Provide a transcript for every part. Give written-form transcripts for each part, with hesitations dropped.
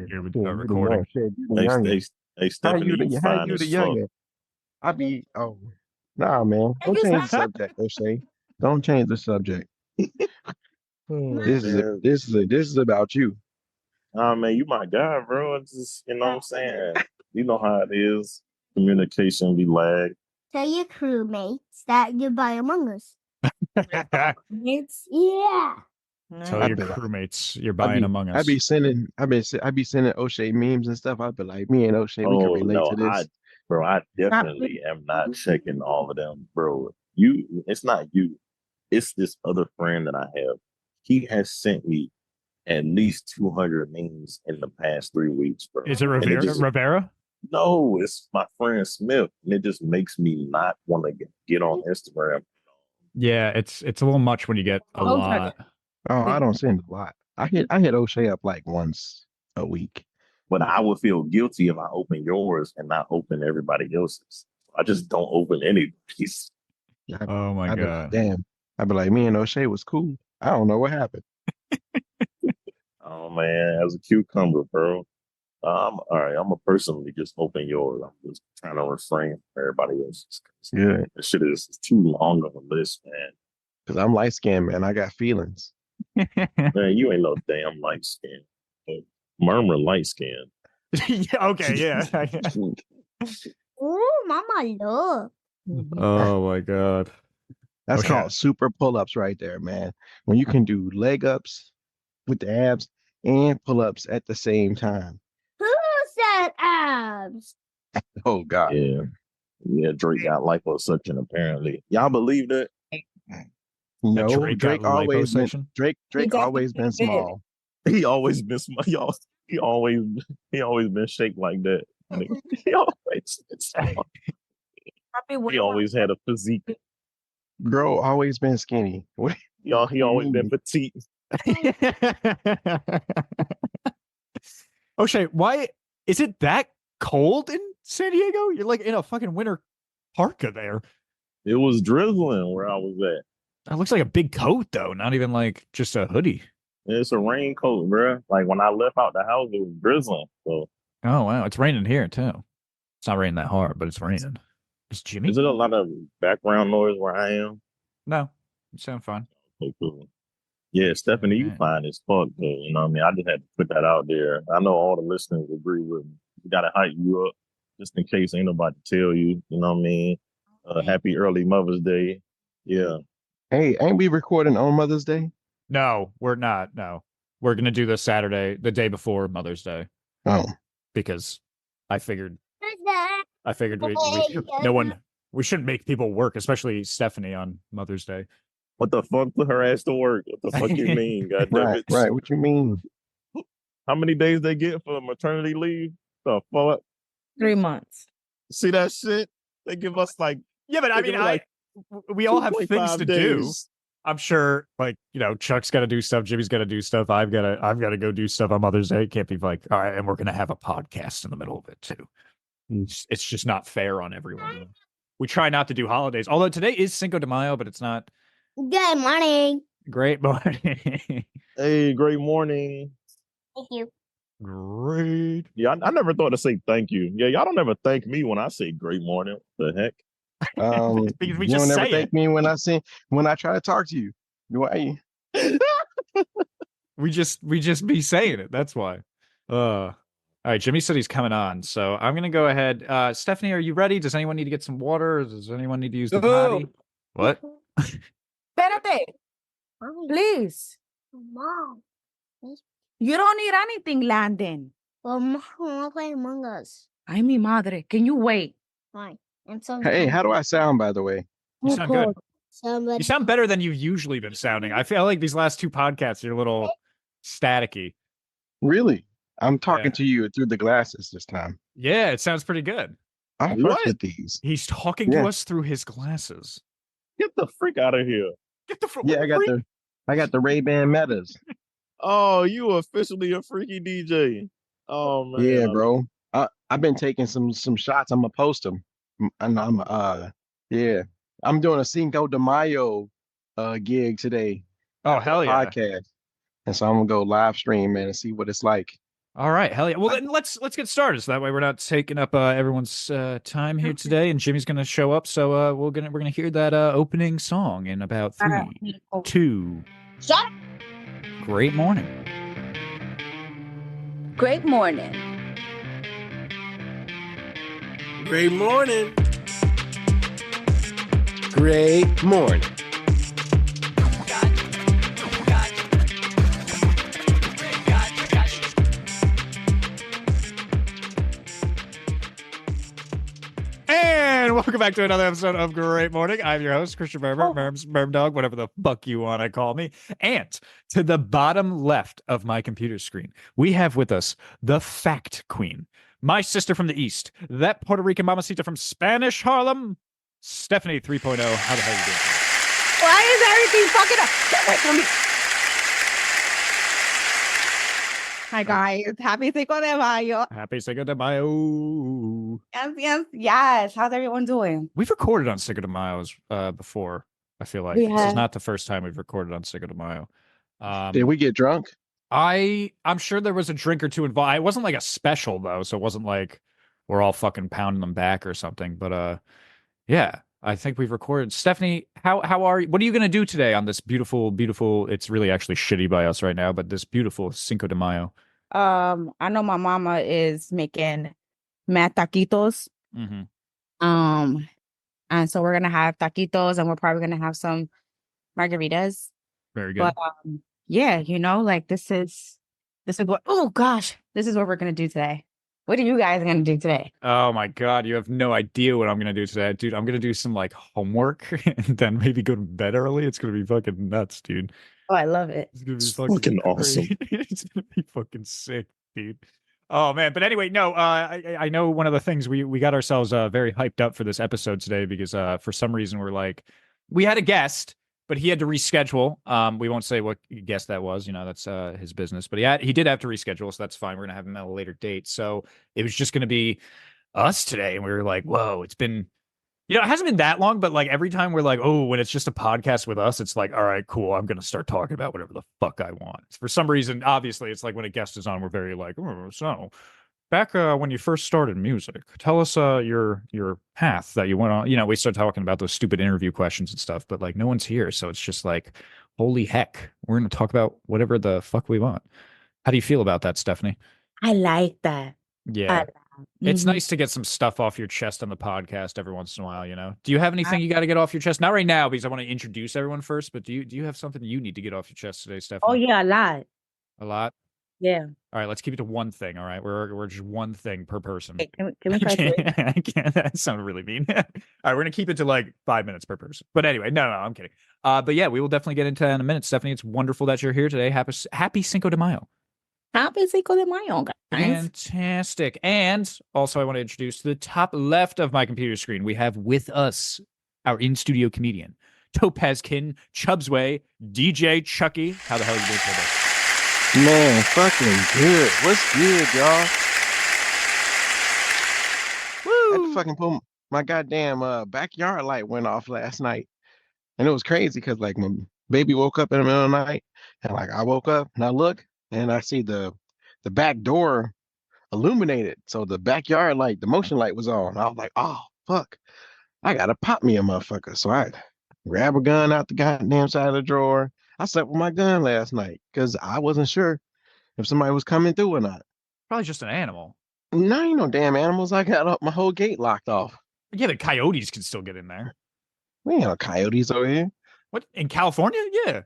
shit. You're You the recording. young shit. You the youngest. Hey, Stephanie, you How fine you the as fuck. youngest? Nah, man. Don't change the subject, O'Shea. Don't change the subject. Oh, Man. This is about you. Man, you my guy, bro. It's just, you know what I'm saying? You know how it is. Communication be lag. Tell your crewmates that you're by Among Us. Mates? Yeah. Tell your be like- crewmates you're buying Among Us. I be sending O'Shea memes and stuff. I'd be like, me and O'Shea, we can relate to this. I definitely am not checking all of them, bro. It's not you. It's this other friend that I have. He has sent me at least 200 memes in the past 3 weeks, bro. Is it Rivera? No, it's my friend Smith, and it just makes me not want to get on Instagram. Yeah, it's a little much when you get a lot. Oh, I don't send a lot. I hit O'Shea up like once a week. But I would feel guilty if I open yours and not open everybody else's. I just don't open anybody's. Oh my God. Damn. I'd be like, me and O'Shea was cool. I don't know what happened. Oh man, as a cucumber, bro. All right. I'm gonna personally just open yours. I'm just trying to refrain from everybody else's. Yeah. This shit is too long of a list, man. Because I'm light skinned, man. I got feelings. Man, you ain't no damn light skin. Murmur light skin. Yeah, okay, yeah. Oh, Mama, look. Oh my God. That's Okay. called super pull-ups right there, man. When you can do leg ups with the abs and pull-ups at the same time. Who said abs? Oh God. Yeah, Drake got liposuction apparently. Y'all believe that? No, Drake got always been liposuction? Drake always been small. He always been small, y'all. He always been shaped like that. He always been small. He always had a physique. Bro, always been skinny. What? He always been petite. O'Shea, why is it that cold in San Diego? You're like in a fucking winter parka there. It was drizzling where I was at. That looks like a big coat though, not even like just a hoodie. It's a raincoat, bro. Like when I left out the house, it was drizzling. So Oh wow, it's raining here too. It's not raining that hard, but it's raining. Is Jimmy? is it a lot of background noise where I am? No, you sound fine. Okay, cool. Yeah, Stephanie, you fine as fuck. Though, you know what I mean? I just had to put that out there. I know all the listeners agree with me. We gotta hype you up just in case ain't nobody tell you. You know what I mean? Happy early Mother's Day. Yeah. Hey, ain't we recording on Mother's Day? No, we're not. No, we're gonna do this Saturday, the day before Mother's Day. Oh, because I figured Who's we shouldn't make people work, especially Stephanie on Mother's Day. What the fuck? Put her ass to work. What the fuck you mean? God damn it. right. What you mean? How many days they get for maternity leave? The fuck? 3 months. See that shit? They give us like Yeah, but I mean, we all have things to do. I'm sure, like, you know, Chuck's got to do stuff, Jimmy's got to do stuff, I've got to go do stuff on Mother's Day. It can't be like, all right, and we're gonna have a podcast in the middle of it too. It's just not fair on everyone. We try not to do holidays, although today is Cinco de Mayo, but it's not. Good morning. Great morning. Hey, great morning. Thank you. Great. Yeah, I never thought to say thank you. Yeah, y'all don't ever thank me when I say great morning. What the heck? Because we You just don't ever say thank it. me when I try to talk to you. Why? We just be saying it. That's why. All right, Jimmy said he's coming on, so I'm gonna go ahead. Stephanie, are you ready? Does anyone need to get some water? Or does anyone need to use the potty? What? Espérate. Please. Mom. You don't need anything, Landon. Well, Mom, I want to play Among Us. Ay, mi madre. Can you wait? Fine. I'm so Hey, how do I sound, by the way? You sound good. Somebody. You sound better than you've usually been sounding. I feel like these last two podcasts, you're a little staticky. Really? I'm talking to you through the glasses this time. Yeah, it sounds pretty good. I fuck with these. He's talking to us through his glasses. Get the freak out of here. Get the freak. Yeah, I got the Ray-Ban Metas. Oh, you officially a freaky DJ. Oh man. Yeah, bro. I've been taking some shots. I'm gonna post them. And I'm doing a Cinco de Mayo gig today. Oh, hell yeah. Podcast. And so I'm gonna go live stream, man, and see what it's like. All right, hell yeah. Well, then let's get started. So that way we're not taking up everyone's time here today. And Jimmy's gonna show up, so we're gonna hear that opening song in about 3, 2. Shut up. Great morning. Great morning. Great morning. Great morning. And welcome back to another episode of Great Morning. I'm your host, Christian Murms, Murm Dog, whatever the fuck you want to call me. And to the bottom left of my computer screen, we have with us the Fact Queen, my sister from the East, that Puerto Rican mamacita from Spanish Harlem, Stephanie 3.0. How the hell are you doing? Why is everything fucking up? Get away from me. Hi guys, happy Cinco de Mayo. Happy Cinco de Mayo. Yes. How's everyone doing? We've recorded on Cinco de Mayo before, I feel like. This is not the first time we've recorded on Cinco de Mayo. Did we get drunk? I'm sure there was a drink or two involved. It wasn't like a special though, so it wasn't like we're all fucking pounding them back or something. But yeah, I think we've recorded. Stephanie, how are you? What are you gonna do today on this beautiful? It's really actually shitty by us right now, but this beautiful Cinco de Mayo. I know my mama is making mad taquitos. Mm-hmm. And so we're gonna have taquitos, and we're probably gonna have some margaritas. Very good. But yeah, like this is what. Oh gosh, this is what we're gonna do today. What are you guys gonna do today? Oh my God, you have no idea what I'm gonna do today, dude. I'm gonna do some like homework and then maybe go to bed early. It's gonna be fucking nuts, dude. Oh, I love it. It's gonna be fucking awesome. It's gonna be fucking sick, dude. Oh man, but anyway, no, I know one of the things we got ourselves very hyped up for this episode today because for some reason we had a guest, but he had to reschedule. We won't say what guest that was, that's his business. But he did have to reschedule, so that's fine. We're gonna have him at a later date. So it was just gonna be us today, and we were like, whoa, it's been. It hasn't been that long, but like every time we're like, oh, when it's just a podcast with us, it's like, all right, cool. I'm going to start talking about whatever the fuck I want. For some reason, obviously, it's like when a guest is on, we're very like, oh, so back when you first started music, tell us your path that you went on. We start talking about those stupid interview questions and stuff, but like no one's here. So it's just like, holy heck, we're going to talk about whatever the fuck we want. How do you feel about that, Stephanie? I like that. Yeah. It's nice to get some stuff off your chest on the podcast every once in a while, Do you have anything you got to get off your chest? Not right now, because I want to introduce everyone first, but do you have something you need to get off your chest today, Stephanie? Oh, yeah, a lot. A lot? Yeah. All right, let's keep it to one thing, all right? We're just one thing per person. Okay, can we try to... I can't. That sounded really mean. All right, we're going to keep it to like 5 minutes per person. But anyway, no, I'm kidding. But yeah, we will definitely get into that in a minute. Stephanie, it's wonderful that you're here today. Happy Cinco de Mayo. Happy Cinco de Mayo, guys. Fantastic. And also, I want to introduce to the top left of my computer screen, we have with us our in-studio comedian, Topazkin, Chubbsway, DJ Chucky. How the hell are you doing today? Man, fucking good. What's good, y'all? I had to fucking pull my goddamn backyard light went off last night. And it was crazy because like my baby woke up in the middle of the night and like I woke up and I look and I see the back door illuminated. So the backyard light, the motion light was on. I was like, oh, fuck. I got to pop me a motherfucker. So I grab a gun out the goddamn side of the drawer. I slept with my gun last night because I wasn't sure if somebody was coming through or not. Probably just an animal. No, ain't no damn animals. I got my whole gate locked off. Yeah, the coyotes can still get in there. We ain't no coyotes over here. What? In California? Yeah.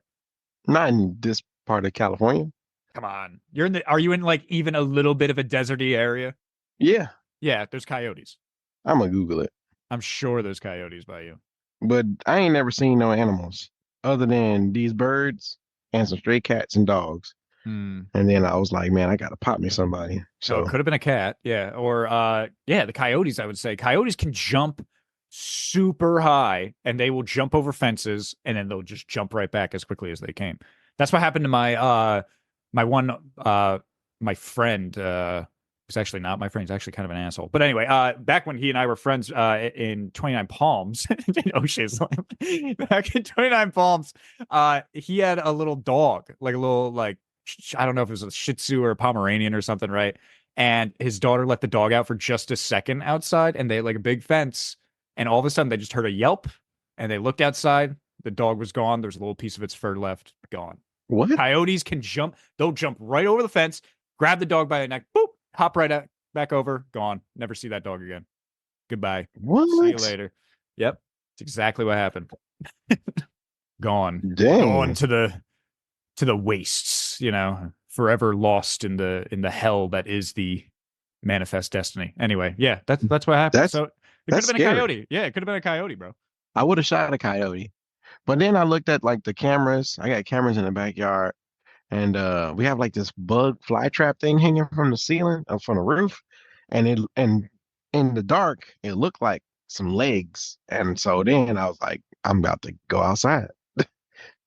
Not in this part of California. Come on. Are you in like even a little bit of a deserty area? Yeah. Yeah, there's coyotes. I'm gonna Google it. I'm sure there's coyotes by you. But I ain't never seen no animals other than these birds and some stray cats and dogs. And then I was like, man, I gotta pop me somebody. So it could have been a cat. Yeah. Or the coyotes, I would say. Coyotes can jump super high and they will jump over fences and then they'll just jump right back as quickly as they came. That's what happened to my my friend, who's actually not my friend, he's actually kind of an asshole. But anyway, back when he and I were friends in 29 Palms, back in 29 Palms, he had a little dog, like a little like I don't know if it was a Shih Tzu or a Pomeranian or something, right? And his daughter let the dog out for just a second outside, and they had like a big fence. And all of a sudden, they just heard a yelp, and they looked outside. The dog was gone. There's a little piece of its fur left, gone. What? Coyotes can jump. They'll jump right over the fence, grab the dog by the neck, boop, hop right out, back over, gone. Never see that dog again. Goodbye. What? See you later. Yep, it's exactly what happened. Gone. Damn. Gone to the wastes. Forever lost in the hell that is the manifest destiny. Anyway, yeah, that's what happened. So it could have been scary. a coyote. Yeah, it could have been a coyote, bro. I would have shot a coyote. But then I looked at like the cameras. I got cameras in the backyard, and we have like this bug fly trap thing hanging from the ceiling, from the roof, and in the dark it looked like some legs. And so then I was like, I'm about to go outside. And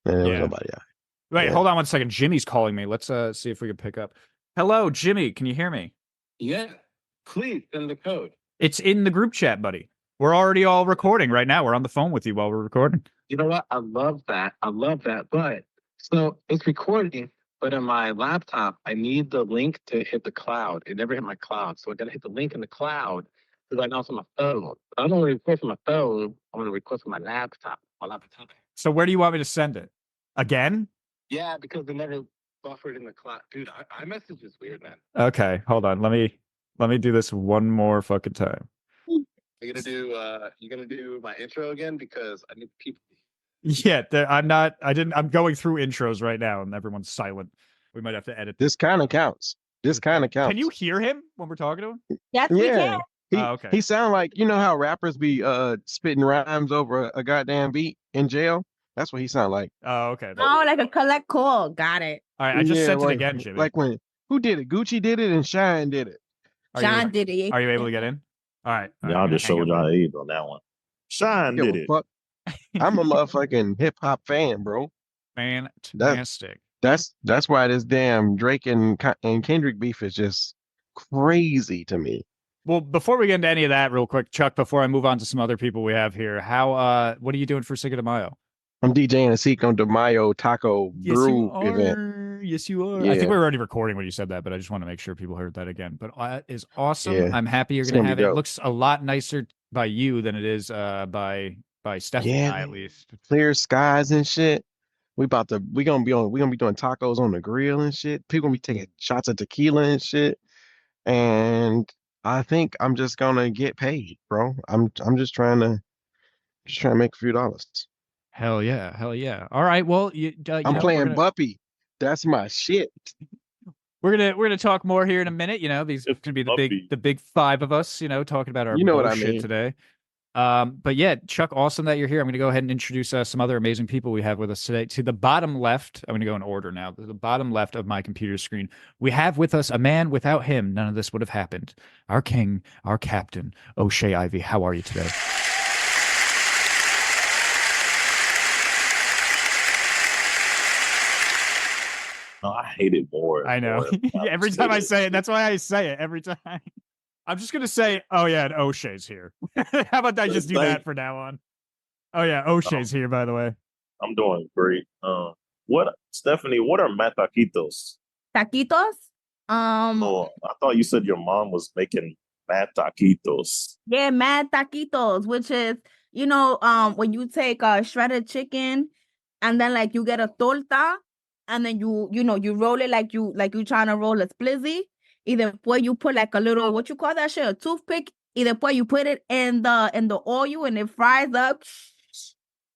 there was nobody out. Wait, hold on one second. Jimmy's calling me. Let's see if we can pick up. Hello, Jimmy. Can you hear me? Yeah, please send the code. It's in the group chat, buddy. We're already all recording right now. We're on the phone with you while we're recording. You know what? I love that. But so it's recording, but on my laptop, I need the link to hit the cloud. It never hit my cloud. So I got to hit the link in the cloud because I know it's on my phone. I don't want to record from my phone. I want to record from my laptop. So where do you want me to send it? Again? Yeah, because they never buffered in the cloud. Dude, iMessage is weird, man. Okay, hold on. Let me do this one more fucking time. You're gonna do my intro again because I need people. Yeah, I'm going through intros right now and everyone's silent. We might have to edit. This kind of counts. Can you hear him when we're talking to him? Yes, we can. Okay. He sound like, how rappers be spitting rhymes over a goddamn beat in jail. That's what he sound like. Oh, okay. Oh, like a collect call. Got it. All right, I just sent it like, again, Jimmy. Like who did it? Gucci did it and Shine did it. John did it. Are you able to get in? All right. Y'all just showed y'all age on that one. Shine did it. Fuck. I'm a motherfucking hip hop fan, bro. Fantastic. That's why this damn Drake and Kendrick beef is just crazy to me. Well, before we get into any of that, real quick, Chuck, before I move on to some other people we have here, what are you doing for Cinco de Mayo? I'm DJing a Cinco de Mayo taco brew event. Yes, you are. Yeah. I think we were already recording when you said that, but I just want to make sure people heard that again. But that is awesome. Yeah. I'm happy you're going to have it. It looks a lot nicer by you than it is by Stephanie and I, at least. Clear skies and shit. We're gonna be doing tacos on the grill and shit. People gonna be taking shots of tequila and shit. And I think I'm just gonna get paid, bro. I'm just trying to make a few dollars. Hell yeah. All right. Well, I'm playing Buppy. That's my shit. We're gonna talk more here in a minute. These are gonna be the big five of us. Talking about our bullshit today. But yeah, Chuck, awesome that you're here. I'm gonna go ahead and introduce some other amazing people we have with us today. To the bottom left, I'm gonna go in order now. To the bottom left of my computer screen, we have with us a man. Without him, none of this would have happened. Our king, our captain, OSHEA IV. How are you today? No, I hate it more. I know. Every time I say it, that's why I say it every time. I'm just gonna say, oh yeah, and O'Shea's here. How about I just do that for now on? Oh yeah, O'Shea's here, by the way. I'm doing great. Stephanie, what are mataquitos? Taquitos? Oh, I thought you said your mom was making mad taquitos. Yeah, mad taquitos, which is, when you take a shredded chicken and then like you get a torta and then you roll it like you trying to roll a splizzy. Either way you put like a little, what you call that shit, a toothpick. Either way you put it in the oil and it fries up.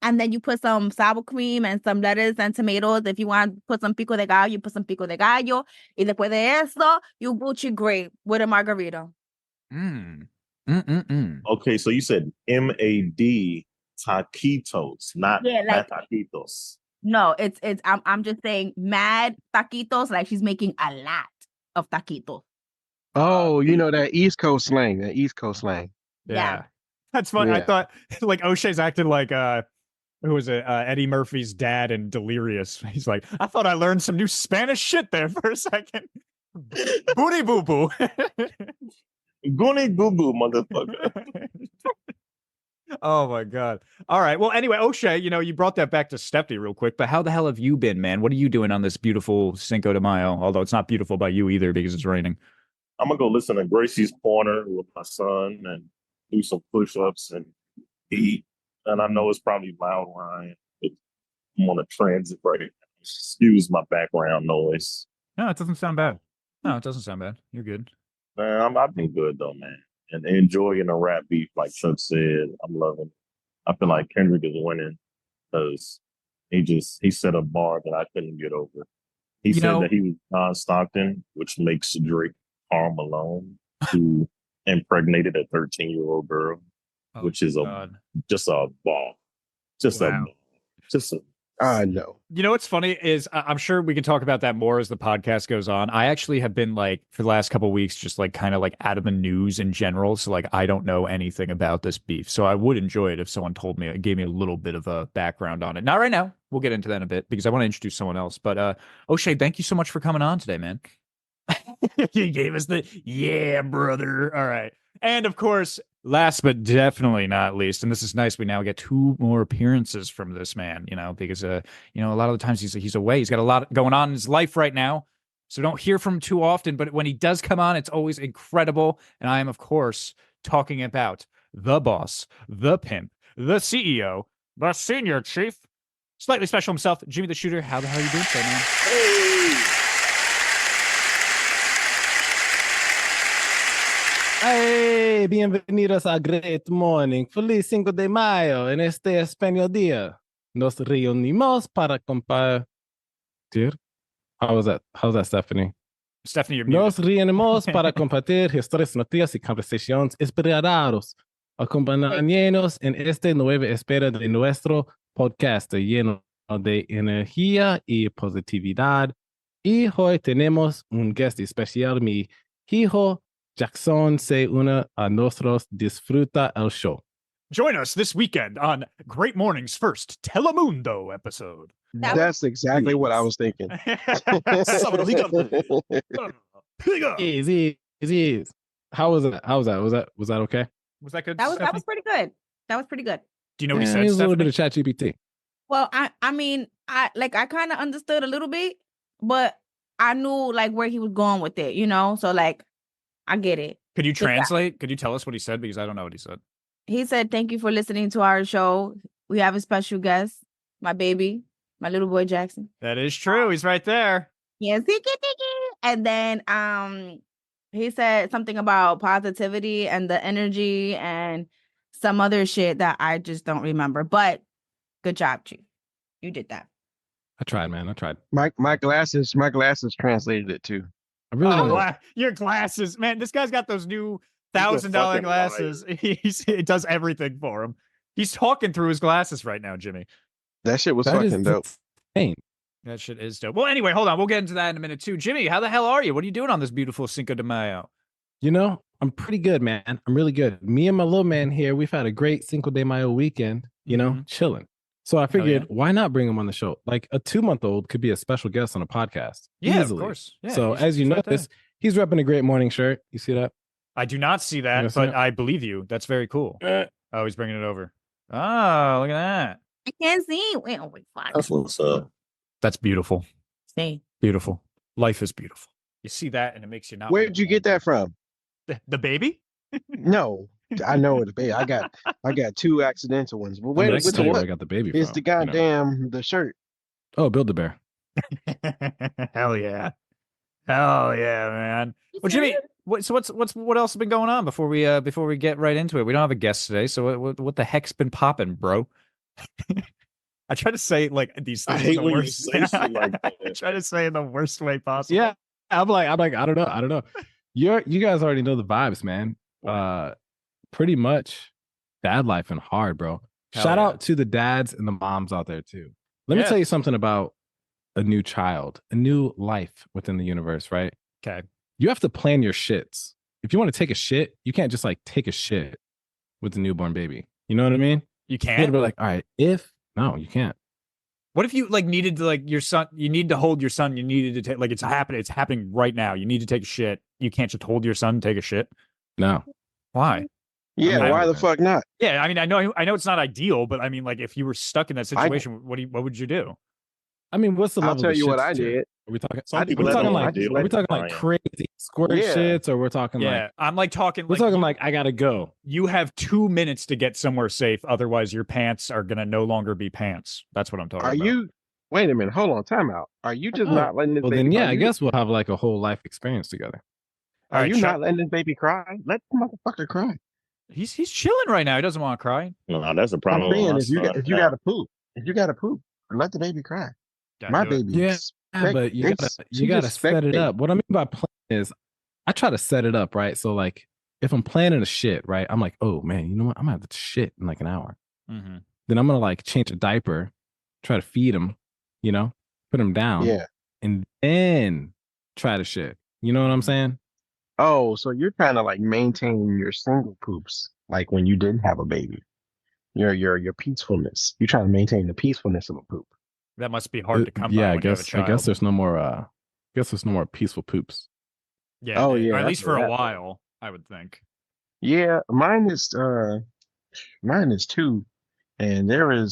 And then you put some sour cream and some lettuce and tomatoes. If you want to put some pico de gallo, you put some pico de gallo. Y después de eso, you Gucci grape with a margarita. Okay, so you said MAD taquitos, not taquitos. No, it's I'm just saying mad taquitos, like she's making a lot of taquitos. Oh, that East Coast slang. Yeah. That's funny. Yeah. I thought like O'Shea's acted like who was it? Eddie Murphy's dad in Delirious. He's like, I thought I learned some new Spanish shit there for a second. Booty boo boo. Goony boo boo, motherfucker. Oh my God. All right. Well, anyway, O'Shea, you brought that back to Stephanie real quick, but how the hell have you been, man? What are you doing on this beautiful Cinco de Mayo? Although it's not beautiful by you either because it's raining. I'm gonna go listen to Gracie's Corner with my son and do some push-ups and eat. And I know it's probably loud, Ryan. But I'm on a transit right now. Excuse my background noise. No, it doesn't sound bad. No, it doesn't sound bad. You're good. I've been good though, man. And enjoying the rap beef, like Chuck said. I'm loving it. I feel like Kendrick is winning because he set a bar that I couldn't get over. He said that he was John Stockton, which makes Drake Karl Malone, who impregnated a 13-year-old girl, which is just a ball. Just a no. What's funny is I'm sure we can talk about that more as the podcast goes on. I actually have been like for the last couple of weeks just like kind of like out of the news in general, so like I don't know anything about this beef. So I would enjoy it if someone told me, gave me a little bit of a background on it. Not right now. We'll get into that in a bit because I want to introduce someone else. But O'Shea, thank you so much for coming on today, man. You gave us the yeah, brother. All right. And of course, last but definitely not least, and this is nice, we now get 2 more appearances from this man, because a lot of the times he's away. He's got a lot going on in his life right now. So don't hear from him too often, but when he does come on, it's always incredible. And I am, of course, talking about the boss, the pimp, the CEO, the senior chief, slightly special himself, Jimmy the Shooter. How the hell are you doing today, man? Hey, bienvenidos a Great Morning. Feliz Cinco de Mayo. En este español día, nos reunimos para compartir. How's that, Stephanie? Stephanie, you're muted. Nos reunimos para compartir historias, noticias y conversaciones inspiradoras. Acompáñanos en esta nueva espera de nuestro podcast lleno de energía y positividad. Y hoy tenemos un guest especial, mi hijo Jackson se une a nosotros. Disfruta el show. Join us this weekend on Great Morning's first Telemundo episode. That's exactly what I was thinking. Easy. How was that? Was that okay? Was that good? That was pretty good. That was pretty good. Do you know what he said? A little bit of ChatGPT. Well, I mean, I kind of understood a little bit, but I knew like where he was going with it, So like, I get it. Could you translate? Could you tell us what he said? Because I don't know what he said. He said, "Thank you for listening to our show. We have a special guest, my baby, my little boy Jackson." That is true. He's right there. Yes, and then he said something about positivity and the energy and some other shit that I just don't remember. But good job, Chief. You did that. I tried, man. I tried. My glasses translated it too. I really your glasses, man. This guy's got those new $1,000 glasses. It does everything for him. He's talking through his glasses right now, Jimmy. That shit was fucking dope. Insane. That shit is dope. Well, anyway, hold on. We'll get into that in a minute too. Jimmy, how the hell are you? What are you doing on this beautiful Cinco de Mayo? I'm pretty good, man. I'm really good. Me and my little man here, we've had a great Cinco de Mayo weekend, chilling. So I figured, why not bring him on the show? Like a 2-month-old could be a special guest on a podcast. Yeah, easily. Of course. Yeah, so as you notice, he's repping a Great Morning shirt. You see that? I do not see that, but I believe you. That's very cool. Oh, he's bringing it over. Oh, look at that. I can't see. Wait, fuck. That's what's up. That's beautiful. See. Beautiful. Life is beautiful. You see that, and it makes you not. Where did you get that from? The baby? No, I know it's baby. I got 2 accidental ones. But where I got the baby it's from, the goddamn the shirt. Oh, Build a Bear. Hell yeah, man. Well, Jimmy, what else has been going on before we get right into it? We don't have a guest today, so what the heck's been popping, bro? I try to say like these things. I hate when you say shit like that. I try to say in the worst way possible. Yeah, I'm like, I don't know. You guys already know the vibes, man. Pretty much dad life and hard, bro. Shout out to the dads and the moms out there too. Let me tell you something about a new child, a new life within the universe, right? Okay. You have to plan your shits. If you want to take a shit, you can't just like take a shit with a newborn baby. You know what I mean? You can't. You gotta be like, all right, no, you can't. What if you like needed to like your son? You need to hold your son. You needed to take like it's happening right now. You need to take a shit. You can't just hold your son and take a shit. No. Why? Yeah, mean, why the fuck not? Yeah, I mean, I know it's not ideal, but I mean, like, if you were stuck in that situation, what would you do? I mean, what's the I'll level tell of you what shits I too? did. Are we talking? Some people We're let talking them- like, I just are let we talking like crazy squirt Yeah. shits, or we're talking Yeah, like I'm like talking. we're Like, talking like I gotta go. you have 2 minutes to get somewhere safe, otherwise your pants are gonna no longer be pants. That's what I'm talking Are about. you? Wait a minute. Hold on. Time out. Are you just Oh, not letting this well, baby? then yeah, are I you, guess we'll have like a whole life experience together. All Are right, you not letting this baby cry? Let the motherfucker cry. He's chilling right now. He doesn't want to cry. No, that's a I'm problem with saying my if you son. if you gotta poop, let the baby cry. Gotta My do it. baby. Yeah, but you gotta set it up. What I mean by plan is, I try to set it up right. So like, if I'm planning a shit, right, I'm like, oh man, you know what? I'm gonna have to shit in like an hour. Mm-hmm. Then I'm gonna like change a diaper, try to feed him, you know, put him down, Yeah. and then try to shit. You know what I'm saying? Oh, so you're kind of like maintaining your single poops, like when you didn't have a baby. Your peacefulness. You're trying to maintain the peacefulness of a poop. That must be hard to come Yeah, by I when you have a guess child. there's no more. There's no more peaceful poops. Yeah. Oh, Or yeah, at that's least a for a wrap. while, I would think. Yeah, mine is 2, and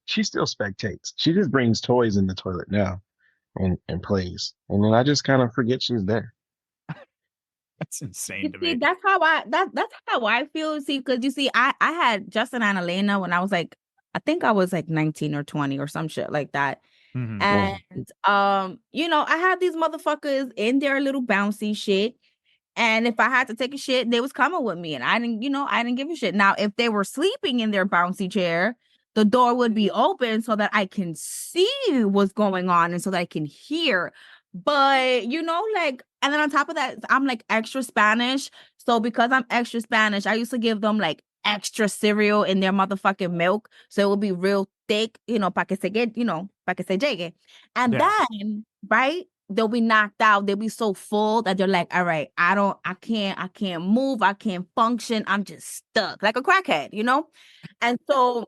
she still spectates. She just brings toys in the toilet now and plays. And then I just kind of forget she's there. That's insane You to see, me. that's how I feel. See, because you see, I had Justin and Elena when I was like, I think I was like 19 or 20 or some shit like that. Mhm. And I had these motherfuckers in their little bouncy shit. And if I had to take a shit, they was coming with me. And I didn't give a shit. Now, if they were sleeping in their bouncy chair, the door would be open so that I can see what's going on and so that I can hear. But like, and then on top of that, I'm like extra Spanish. So because I'm extra Spanish, I used to give them like extra cereal in their motherfucking milk. So it would be real thick, para que se get, para que se llegue. And Yeah. then, right? They'll be knocked out. They'll be so full that they're like, all right, I can't move. I can't function. I'm just stuck like a crackhead,? And so,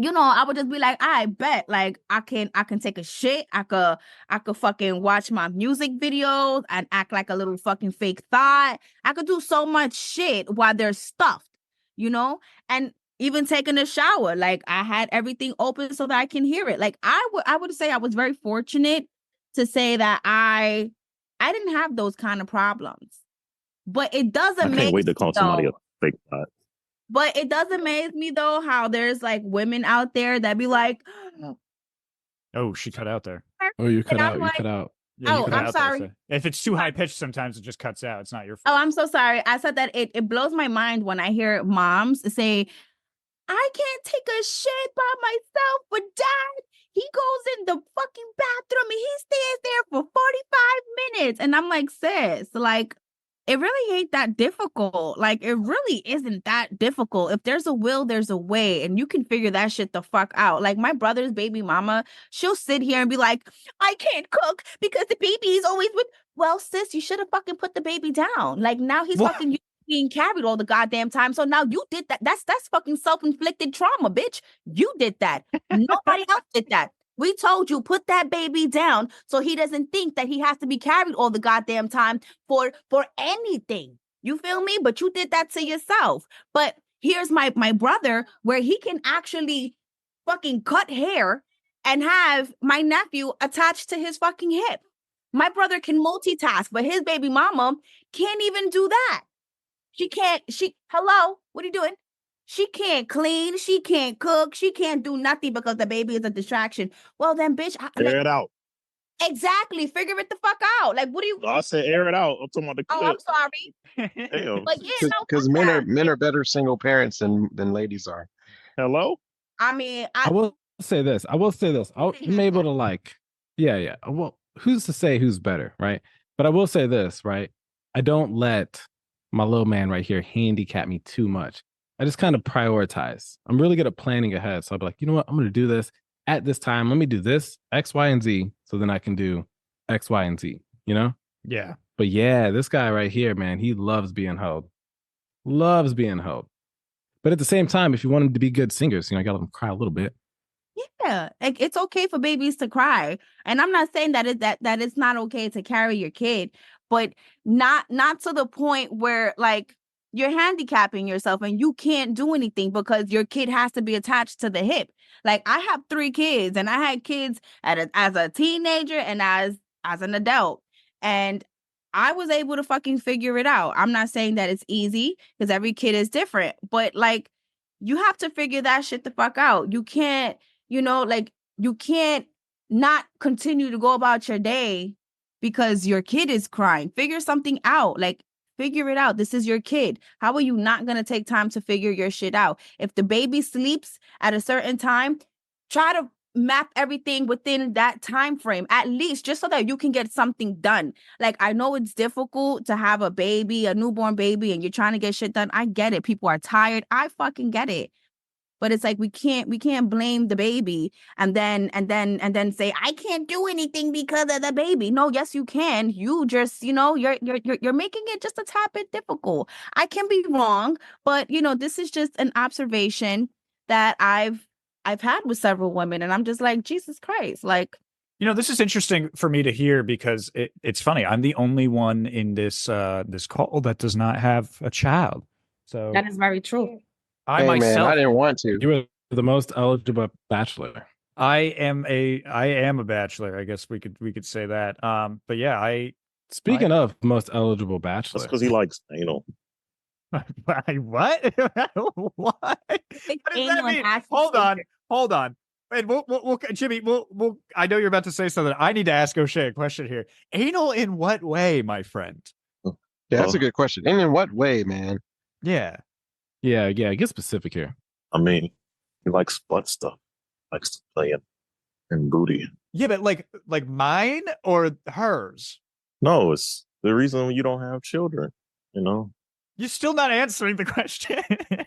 I would just be like, I bet like I can take a shit. I could fucking watch my music videos and act like a little fucking fake thought. I could do so much shit while they're stuffed, and even taking a shower. Like I had everything open so that I can hear it. Like I would say I was very fortunate to say that I didn't have those kind of problems. But it does I amaze can't wait to me call somebody a though. fake thought. But it does amaze me though how there's like women out there that be like, Oh, she cut out there. Oh, you cut and I'm out. You like, cut out. Yeah, you oh, cut I'm out there, sorry. so- If it's too high pitched, sometimes it just cuts out. It's not your fault. Oh, I'm so sorry. I said that it blows my mind when I hear moms say, I can't take a shit by myself, but dad, he goes in the fucking bathroom and he stays there for 45 minutes. And I'm like, sis, like, it really ain't that difficult. Like, it really isn't that difficult. If there's a will, there's a way, and you can figure that shit the fuck out. Like, my brother's baby mama, she'll sit here and be like, I can't cook because the baby is always with. Well, sis, you should have fucking put the baby down. Like, now he's What? fucking being carried all the goddamn time. So now you did that. That's fucking self-inflicted trauma, bitch. You did that. Nobody else did that. We told you put that baby down so he doesn't think that he has to be carried all the goddamn time for anything. You feel me? But you did that to yourself. But here's my brother where he can actually fucking cut hair and have my nephew attached to his fucking hip. My brother can multitask, but his baby mama can't even do that. Hello, what are you doing? She can't clean, she can't cook, she can't do nothing because the baby is a distraction. Well, then, bitch, Air it out. exactly. Figure it the fuck out. Like, what do you? No, I said air it out. I'm talking about the Oh, clip. I'm sorry. Damn. But yeah, no, Because men are better single parents than ladies are. Hello? I mean, I will say this. I'm able to like, yeah. Well, who's to say who's better, right? But I will say this, right? I don't let my little man right here handicap me too much. I just kind of prioritize. I'm really good at planning ahead. So I'll be like, you know what? I'm going to do this at this time. Let me do this, X, Y, and Z. So then I can do X, Y, and Z, Yeah. But yeah, this guy right here, man, he loves being held. Loves being held. But at the same time, if you want them to be good singers, I got to let them cry a little bit. yeah, like it's okay for babies to cry, and I'm not saying that it's not okay to carry your kid, but not to the point where like you're handicapping yourself and you can't do anything because your kid has to be attached to the hip. Like I have 3 kids and I had kids as a teenager and as an adult. And I was able to fucking figure it out. I'm not saying that it's easy because every kid is different, but like you have to figure that shit the fuck out. You can't, like you can't not continue to go about your day because your kid is crying. Figure something out. Like figure it out. This is your kid. How are you not going to take time to figure your shit out? If the baby sleeps at a certain time, try to map everything within that time frame, at least just so that you can get something done. Like, I know it's difficult to have a baby, a newborn baby, and you're trying to get shit done. I get it. People are tired. I fucking get it. But it's like we can't blame the baby and then say I can't do anything because of the baby. No, yes you can. You just, you're making it just a tad bit difficult. I can be wrong, but this is just an observation that I've had with several women, and I'm just like, Jesus Christ, like. This is interesting for me to hear because it's funny. I'm the only one in this call that does not have a child. So that is very true. I myself, man, I didn't want to. You were the most eligible bachelor. I am a bachelor. I guess we could say that. But yeah, Speaking of most eligible bachelor, that's because he likes anal. What? What does that mean? Hold on. And we'll Jimmy, we'll. I know you're about to say something. I need to ask O'Shea a question here. Anal in what way, my friend? Yeah, that's a good question. And in what way, man? Yeah. Get specific here. I mean, he likes butt stuff, likes to play it and booty. Yeah, but like mine or hers? No, it's the reason you don't have children. You're still not answering the question.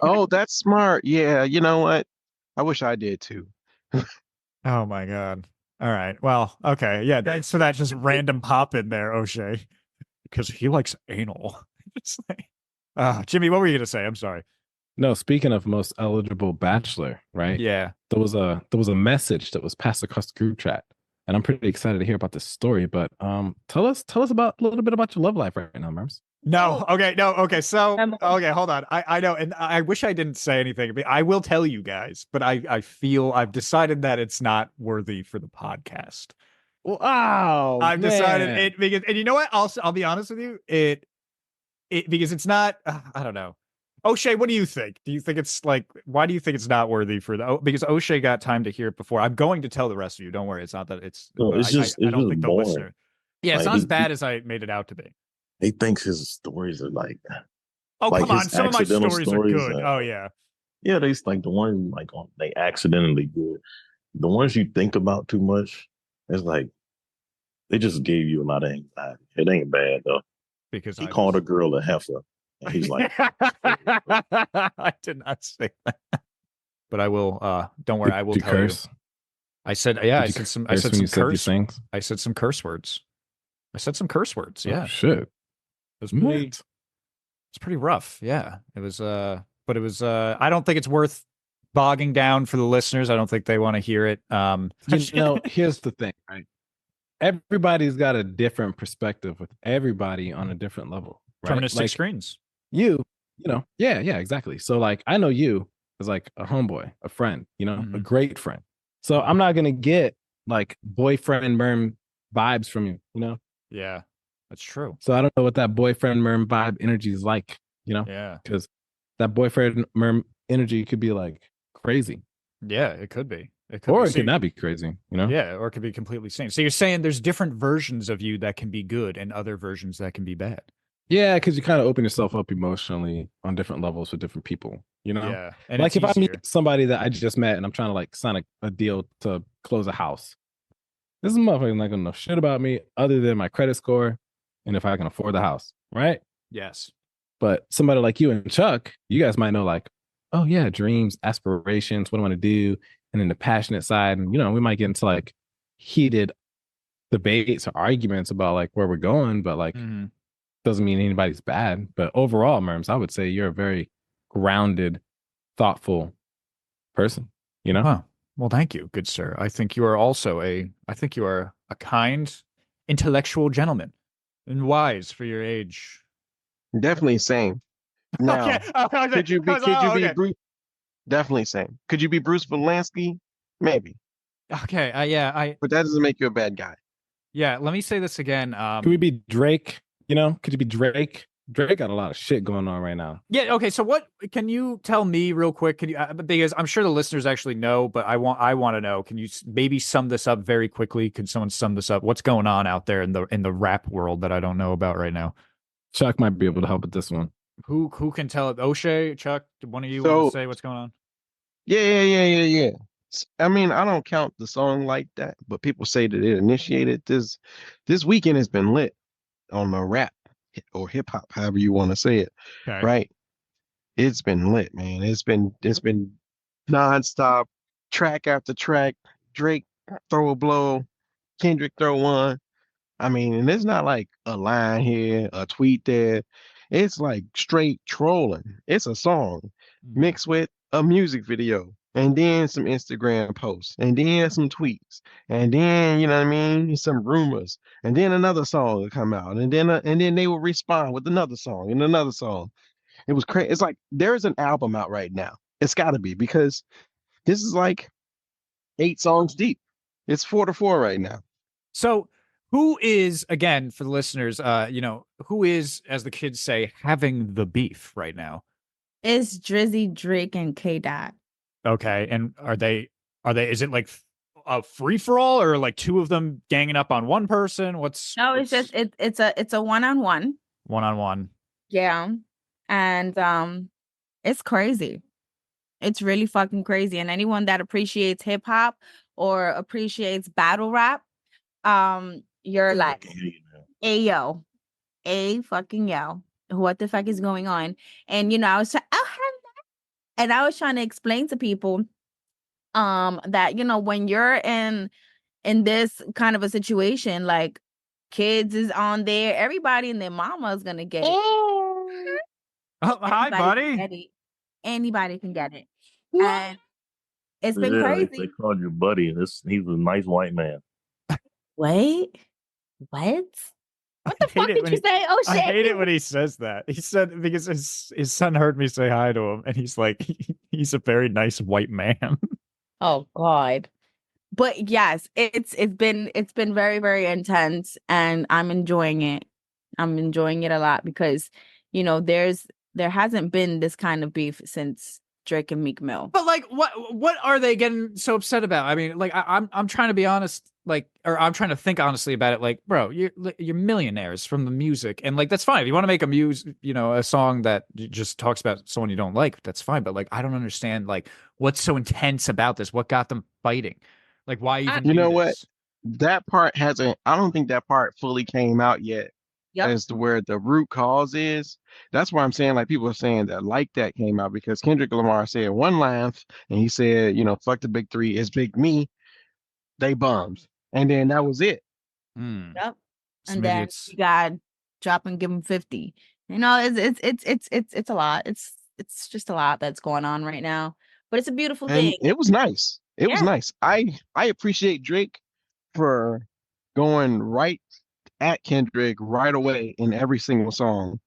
Oh, that's smart. Yeah, you know what? I wish I did too. Oh my God. All right. Well, okay. Yeah. Thanks for that just random pop in there, O'Shea. Because he likes anal. It's like, Jimmy, what were you gonna say? I'm sorry. No, speaking of most eligible bachelor, right? Yeah. There was a message that was passed across the group chat, and I'm pretty excited to hear about this story. But tell us about a little bit about your love life right now, Murms. No. Okay. No. Okay. So, okay. Hold on. I know, and I wish I didn't say anything. I will tell you guys, but I feel I've decided that it's not worthy for the podcast. Wow. I've decided it because, and you know what? I'll be honest with you. It because it's not. I don't know. O'Shea, what do you think? Do you think it's like? Why do you think it's not worthy for the? Because O'Shea got time to hear it before. I'm going to tell the rest of you. Don't worry. It's not that it's. No, it's just. I don't think the boring. listener. Yeah, it's not as bad as I made it out to be. He thinks his stories are like. Oh, like come on! Some of my stories are good. Oh yeah. Yeah, they like the ones like they accidentally good. The ones you think about too much, it's like they just gave you a lot of anxiety. It ain't bad though. Because he called a girl a heifer. And he's like, I did not say that, but I will. Don't worry, I will tell curse? You. I said, yeah, I said some curse. I said some curse words. Yeah, oh, shit. It's pretty rough. Yeah, it was. But it was. I don't think it's worth bogging down for the listeners. I don't think they want to hear it. Here's the thing, right? Everybody's got a different perspective with everybody on a different level. Right? Deterministic screens. Yeah, exactly. So like, I know you as like a homeboy, a friend, a great friend. So I'm not gonna get like boyfriend Murm vibes from you, Yeah, that's true. So I don't know what that boyfriend Murm vibe energy is like, Yeah, because that boyfriend Murm energy could be like crazy. Yeah, it could be. It could not be crazy, Yeah, or it could be completely sane. So you're saying there's different versions of you that can be good and other versions that can be bad. Yeah, because you kind of open yourself up emotionally on different levels with different people, Yeah. And like if I meet somebody that I just met and I'm trying to like sign a deal to close a house, this is motherfucker not gonna know shit about me other than my credit score and if I can afford the house, right? Yes. But somebody like you and Chuck, you guys might know like, oh yeah, dreams, aspirations, what I want to do, and then the passionate side, and we might get into like heated debates or arguments about like where we're going, but like. Doesn't mean anybody's bad, but overall, Murms, I would say you're a very grounded, thoughtful person, Huh. Well, thank you, good sir. I think you are also a kind, intellectual gentleman and wise for your age. Definitely same. Now, Okay. could you be Bruce? Definitely same. Could you be Bruce Polanski? Maybe. Okay. Yeah. But that doesn't make you a bad guy. Yeah. Let me say this again. Could we be Drake? You know, could you be Drake? Drake got a lot of shit going on right now. Yeah. Okay. So what can you tell me real quick? Can you because I'm sure the listeners actually know, but I want to know. Can you maybe sum this up very quickly? Could someone sum this up? What's going on out there in the rap world that I don't know about right now? Chuck might be able to help with this one. Who can tell it? OSHEA, Chuck, one of you So, want to say what's going on? Yeah. I mean, I don't count the song like that, but people say that it initiated this. This weekend has been lit on the rap or hip hop, however you want to say it. Okay. Right? It's been lit, man. It's been nonstop, track after track. Drake throw a blow, Kendrick throw one. I mean, and it's not like a line here, a tweet there. It's like straight trolling. It's a song mixed with a music video, and then some Instagram posts, and then some tweets, and then you know what I mean, some rumors, and then another song will come out, and then they will respond with another song and another song. It was crazy. It's like there's an album out right now. It's got to be because this is like 8 songs deep. It's 4 to 4 right now. So who is, again, for the listeners, who is, as the kids say, having the beef right now? It's Drizzy, Drake, and K Dot. Okay. And is it like a free for all or like two of them ganging up on one person? No, it's just it's a one-on-one. One-on-one. Yeah. And it's crazy. It's really fucking crazy. And anyone that appreciates hip hop or appreciates battle rap, you're like, ayo, fucking yo, what the fuck is going on? And I was trying to explain to people that when you're in this kind of a situation, like kids is on there, everybody and their mama is gonna get it. Oh, hi, buddy. Anybody can get it. And it's been crazy. They called you buddy. He's a nice white man. Wait, what? What the fuck did you say? Oh shit! I hate it when he says that. He said because his son heard me say hi to him, and he's like, he's a very nice white man. Oh God. But yes, it's been very, very intense, and I'm enjoying it. I'm enjoying it a lot because there hasn't been this kind of beef since Drake and Meek Mill. But like, what are they getting so upset about? I mean, like, I'm trying to be honest, like, or I'm trying to think honestly about it. Like, bro, you're millionaires from the music, and like that's fine. If you want to make a song that just talks about someone you don't like, that's fine. But like, I don't understand like what's so intense about this. What got them fighting? Like, why even? You know what? That part hasn't. I don't think that part fully came out yet. Yep. As to where the root cause is. That's why I'm saying, like, people are saying that like that came out because Kendrick Lamar said one line and he said, fuck the big three, it's big me. They bums. And then that was it. Yep. And then you got drop and give him 50. It's a lot. It's just a lot that's going on right now. But it's a beautiful thing. It was nice. It was nice. I appreciate Drake for going right at Kendrick right away in every single song.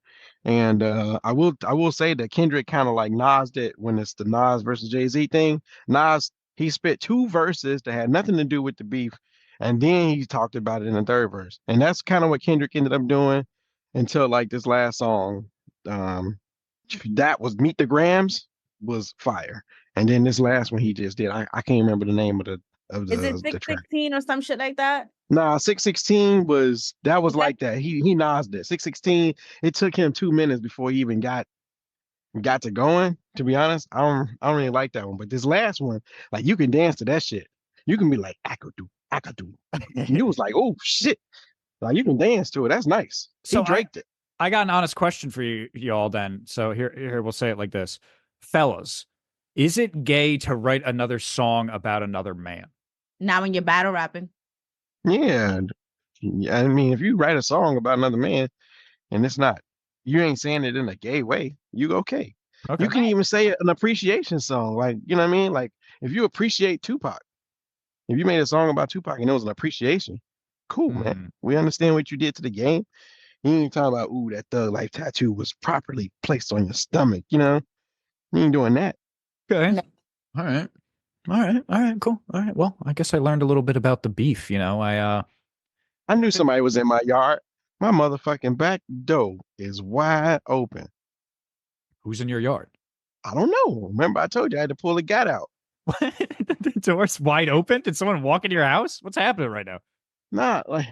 And I will say that Kendrick kind of like Nas'd it when it's the Nas versus Jay-Z thing. Nas, he spit 2 verses that had nothing to do with the beef, and then he talked about it in the 3rd verse. And that's kind of what Kendrick ended up doing until like this last song. That was Meet the Grams was fire. And then this last one he just did. I can't remember the name of the Is it 616 or some shit like that? Nah, 616 was like that. He Nas'd it. 616, it took him 2 minutes before he even got to going. To be honest, I don't really like that one. But this last one, like you can dance to that shit. You can be like, I could do. And you was like, oh shit. Like you can dance to it. That's nice. So he draked it. I got an honest question for y'all then. So here we'll say it like this. Fellas, is it gay to write another song about another man? Not when you're battle rapping. Yeah. I mean, if you write a song about another man and it's not, you ain't saying it in a gay way, you okay. You can even say an appreciation song. Like, you know what I mean? Like if you appreciate Tupac, if you made a song about Tupac and it was an appreciation, cool, man. We understand what you did to the game. You ain't talking about, ooh, that thug life tattoo was properly placed on your stomach, you know? You ain't doing that. Okay. No. All right. All right. All right. Cool. All right. Well, I guess I learned a little bit about the beef. I knew somebody was in my yard. My motherfucking back door is wide open. Who's in your yard? I don't know. Remember, I told you I had to pull the gat out. The door's wide open. Did someone walk into your house? What's happening right now? Nah, like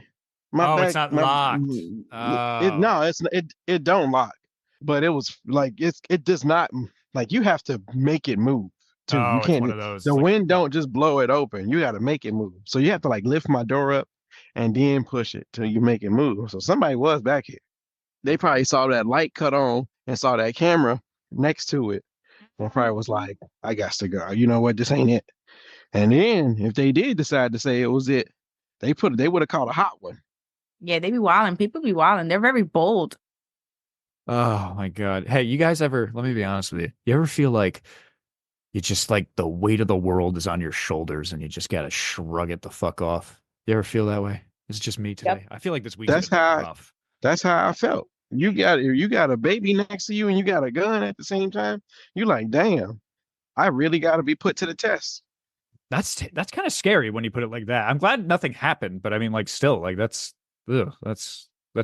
my Oh, back. it's not locked. Oh. It don't lock. But it was like it does not like you have to make it move too. You Oh, it's one can't. of those. The It's like, wind don't just blow it open. You got to make it move. So you have to like lift my door up and then push it till you make it move. So somebody was back here. They probably saw that light cut on and saw that camera next to it and probably was like, I got to go. You know what? This ain't it. And then if they did decide to say it was it, they would have called a hot one. Yeah, they be wilding. People be wilding. They're very bold. oh my God. Hey, you guys ever, let me be honest with you. You ever feel like you just like the weight of the world is on your shoulders and you just got to shrug it the fuck off? You ever feel that way? It's just me today. Yep. I feel like this week's That's been how rough. that's how I felt. You got a baby next to you and you got a gun at the same time. You like, damn, I really got to be put to the test. That's kind of scary when you put it like that. I'm glad nothing happened, but I mean, like, still, like, that's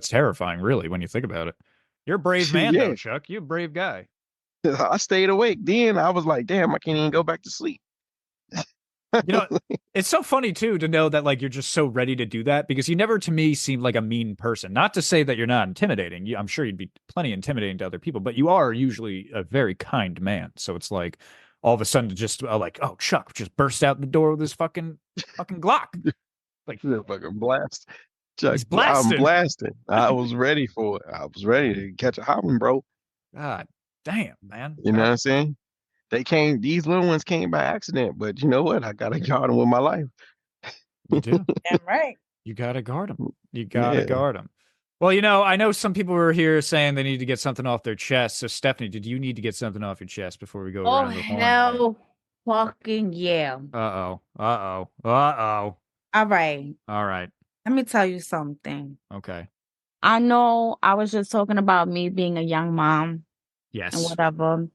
terrifying, really, when you think about it. You're a brave man, Yeah. though, Chuck. You're a brave guy. I stayed awake. Then I was like, damn, I can't even go back to sleep. You know, it's so funny too to know that like you're just so ready to do that because you never to me seemed like a mean person. Not to say that you're not intimidating. I'm sure you'd be plenty intimidating to other people, but you are usually a very kind man. So it's like all of a sudden just like, oh, Chuck just burst out the door with his fucking Glock. Like fucking blast. Chuck, he's blasting. I'm blasting. I was ready for it. I was ready to catch a hot one, bro. God damn, man. You know what I'm saying? These little ones came by accident, but you know what? I got to guard them with my life. You do. Damn right. You got to guard them. You got to Yeah. guard them. Well, you know, I know some people were here saying they need to get something off their chest. So, Stephanie, did you need to get something off your chest before we go Oh, around the horn? hell fucking yeah. Uh-oh. Uh-oh. Uh-oh. All right. All right. Let me tell you something. Okay. I know I was just talking about me being a young mom and Yes. whatever.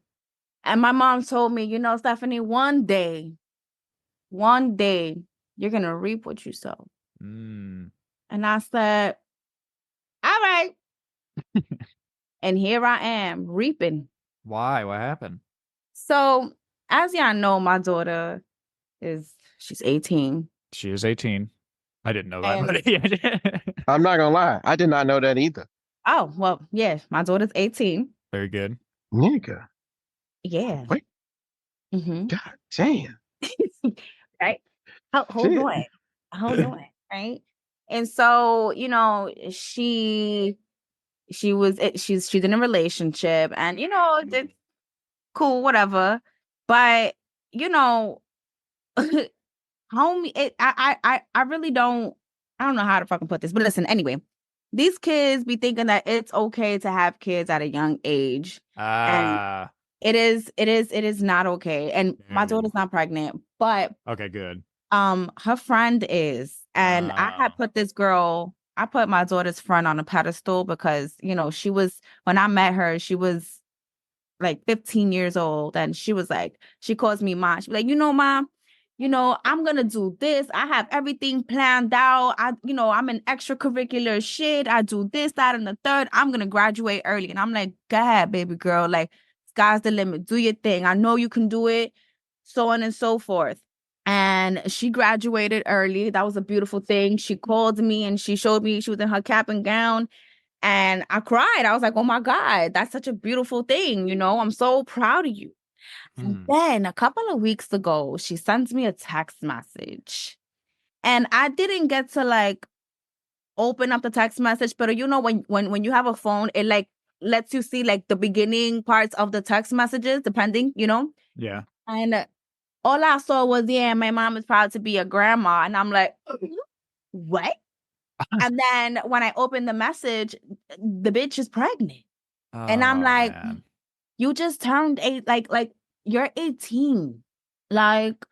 And my mom told me, you know, Stephanie, one day, you're going to reap what you sow. Mm. And I said, all right. And here I am reaping. Why? What happened? So, as y'all know, my daughter she's 18. She is 18. I didn't know that. And- But I'm not gonna lie. I did not know that either. Oh, well, yeah, my daughter's 18. Very good. Nigga. Yeah. Wait. Mm-hmm. God damn. Right? Hold on. Right? And so, you know, she's in a relationship and, you know, it's cool, whatever. But, you know, homie, I really don't know how to fucking put this. But listen, anyway, these kids be thinking that it's okay to have kids at a young age. And it is not okay. And my daughter's not pregnant, but okay, good. her friend is. And I put my daughter's friend on a pedestal because, you know, when I met her, she was like 15 years old. And she calls me mom. She's like, you know, mom, you know, I'm going to do this. I have everything planned out. I'm in extracurricular shit. I do this, that, and the third. I'm going to graduate early. And I'm like, go ahead, baby girl. Like, sky's the limit. Do your thing. I know you can do it. So on and so forth. And she graduated early. That was a beautiful thing. She called me and she showed me she was in her cap and gown. And I cried. I was like, oh my God, that's such a beautiful thing. You know, I'm so proud of you. And then a couple of weeks ago, she sends me a text message. And I didn't get to like open up the text message. But you know, when you have a phone, it like lets you see like the beginning parts of the text messages, depending, you know? Yeah. And all I saw was, yeah, my mom is proud to be a grandma. And I'm like, what? And then when I opened the message, the bitch is pregnant. And I'm like, man. You just turned like you're 18. Like,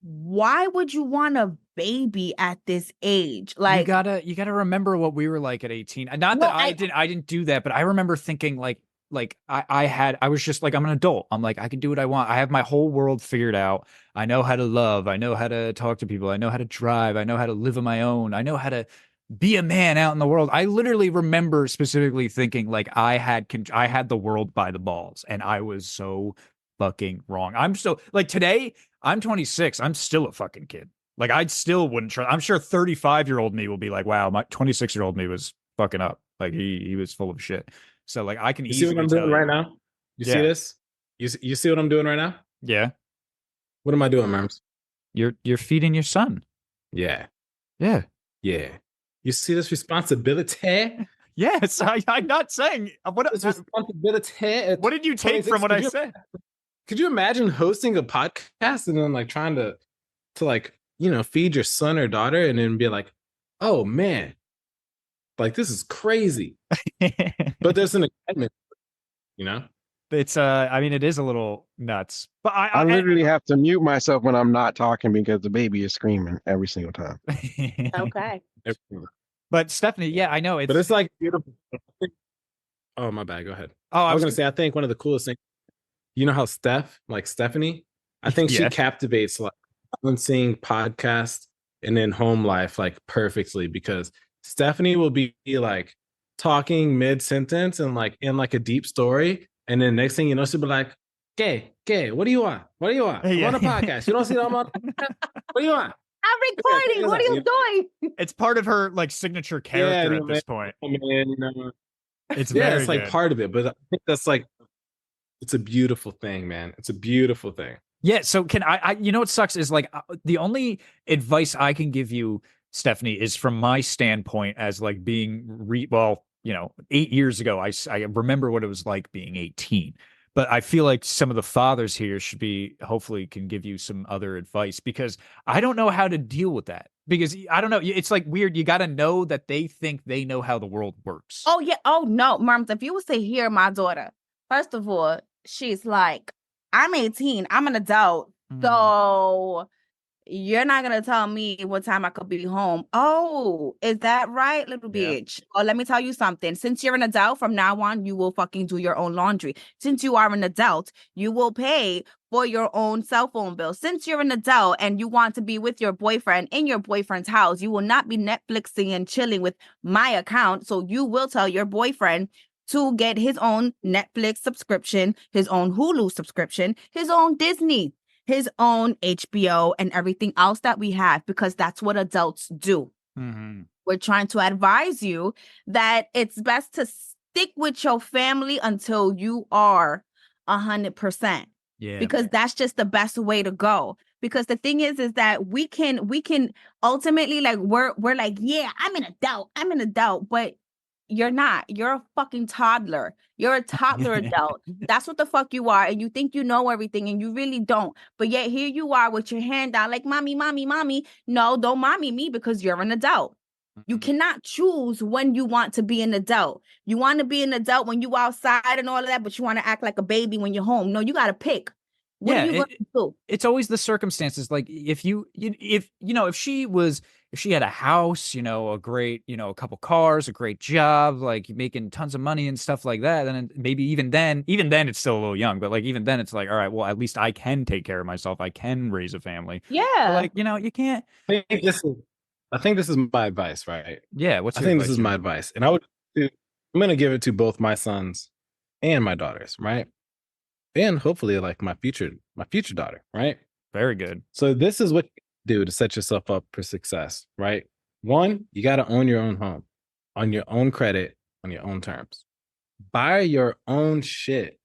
why would you want to baby at this age. Like you gotta remember what we were like at 18. Not that I didn't do that, but I remember thinking like I was just like, I'm an adult. I'm like, I can do what I want. I have my whole world figured out. I know how to love. I know how to talk to people. I know how to drive. I know how to live on my own. I know how to be a man out in the world. I literally remember specifically thinking like I had the world by the balls, and I was so fucking wrong. I'm still like today, I'm 26. I'm still a fucking kid. Like I still wouldn't try. I'm sure 35-year-old me will be like, wow, my 26-year-old me was fucking up. Like he was full of shit. So like I can You see easily what I'm tell doing you. right now? You see this? You see what I'm doing right now? Yeah. What am I doing, Murms? You're feeding your son. Yeah. Yeah. Yeah. You see this responsibility? Yes. I'm not saying This responsibility. What did you take from what I said? Could you imagine hosting a podcast and then like trying to like, feed your son or daughter and then be like, oh man, like this is crazy. But there's an excitement, It's I mean it is a little nuts. But I literally have to mute myself when I'm not talking because the baby is screaming every single time. okay. But Stephanie, yeah, I know but it's like beautiful. Oh, my bad. Go ahead. Oh, I was gonna say, I think one of the coolest things, how Stephanie, I think she captivates like balancing podcast and then home life like perfectly, because Stephanie will be like talking mid-sentence and like in like a deep story, and then next thing you know, she'll be like, "Gay, what do you want? What do you want? I'm on a podcast. You don't see that I'm on a podcast? What do you want? I'm recording. What are you doing?" It's part of her like signature character at this point. It's it's like part of it, but I think that's like, it's a beautiful thing, man. It's a beautiful thing. Yeah. So can I what sucks is like the only advice I can give you, Stephanie, is from my standpoint as like being 8 years ago. I remember what it was like being 18. But I feel like some of the fathers here hopefully can give you some other advice, because I don't know how to deal with that. Because I don't know. It's like weird. You got to know that they think they know how the world works. Oh, yeah. Oh, no, Murms, if you was to hear my daughter, first of all, she's like, I'm 18. I'm an adult. So you're not going to tell me what time I could be home. Oh, is that right, little bitch? Oh, let me tell you something. Since you're an adult, from now on, you will fucking do your own laundry. Since you are an adult, you will pay for your own cell phone bill. Since you're an adult and you want to be with your boyfriend in your boyfriend's house, you will not be Netflixing and chilling with my account. So you will tell your boyfriend to get his own Netflix subscription, his own Hulu subscription, his own Disney, his own HBO, and everything else that we have, because that's what adults do. Mm-hmm. We're trying to advise you that it's best to stick with your family until you are 100%. Yeah. Because that's just the best way to go. Because the thing is that we can ultimately, like, we're like, yeah, I'm an adult, but you're not. You're a fucking toddler. You're a toddler adult. That's what the fuck you are. And you think you know everything, and you really don't. But yet here you are with your hand down like, mommy. No, don't mommy me, because you're an adult. You cannot choose when you want to be an adult. You want to be an adult when you outside and all of that, but you want to act like a baby when you're home. No, you got to pick. What are you going to do? It's always the circumstances. Like if she had a house, a great, a couple cars, a great job, like making tons of money and stuff like that, then maybe even then it's still a little young, but like even then it's like, all right, well, at least I can take care of myself. I can raise a family. Yeah. But like, you can't. I think this is my advice, right? Yeah. I think this is my advice. And I'm going to give it to both my sons and my daughters, right? And hopefully like my future daughter, right? Very good. So this is what you do to set yourself up for success, right? One, you got to own your own home on your own credit, on your own terms. Buy your own shit,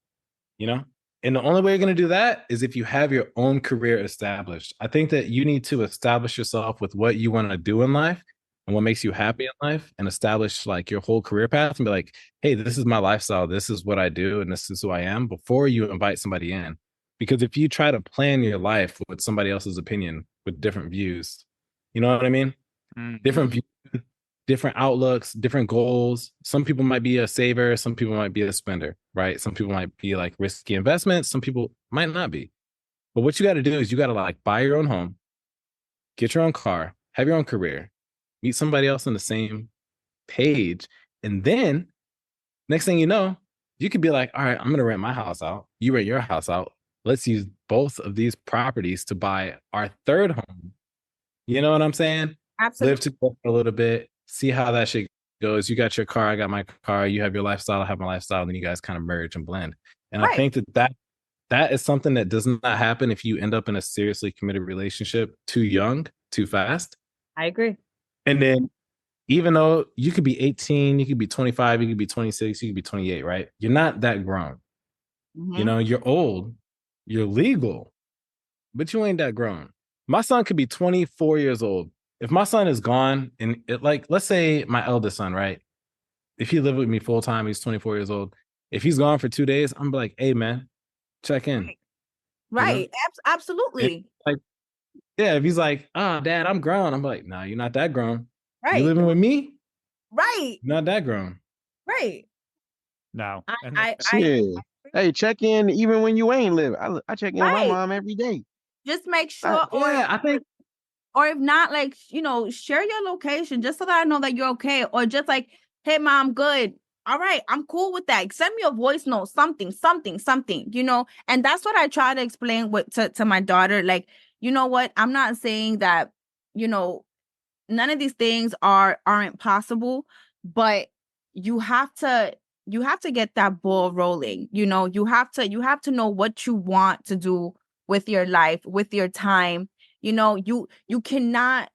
And the only way you're going to do that is if you have your own career established. I think that you need to establish yourself with what you want to do in life and what makes you happy in life, and establish like your whole career path and be like, hey, this is my lifestyle. This is what I do. And this is who I am, before you invite somebody in. Because if you try to plan your life with somebody else's opinion, with different views, you know what I mean? Mm-hmm. Different views, different outlooks, different goals. Some people might be a saver. Some people might be a spender, right? Some people might be like risky investments. Some people might not be. But what you got to do is you got to like buy your own home, get your own car, have your own career, meet somebody else on the same page, and then next thing you know, you could be like, all right, I'm going to rent my house out. You rent your house out. Let's use both of these properties to buy our third home. You know what I'm saying? Absolutely. Live together for a little bit, see how that shit goes. You got your car, I got my car. You have your lifestyle, I have my lifestyle, and then you guys kind of merge and blend. And I think that is something that does not happen if you end up in a seriously committed relationship too young, too fast. I agree. And then even though you could be 18, you could be 25, you could be 26, you could be 28, right? You're not that grown. You know, you're old, you're legal, but you ain't that grown. My son could be 24 years old. If my son is gone, and let's say my eldest son, right? If he lived with me full time, he's 24 years old. If he's gone for 2 days, I'm like, hey man, check in. Right. You know? Absolutely. If he's like, dad, I'm grown. I'm like, nah, you're not that grown. Right. You living with me? Right. Not that grown. Right. No. Hey, check in even when you ain't living. I check in with my mom every day. Just make sure, I think, or if not, like, you know, share your location just so that I know that you're okay. Or just like, hey, mom, good. All right, I'm cool with that. Send me a voice note, something, you know. And that's what I try to explain to my daughter. Like, you know what? I'm not saying that, you know, none of these things aren't possible, but you have to get that ball rolling. You know, you have to know what you want to do with your life, with your time. You know, you cannot,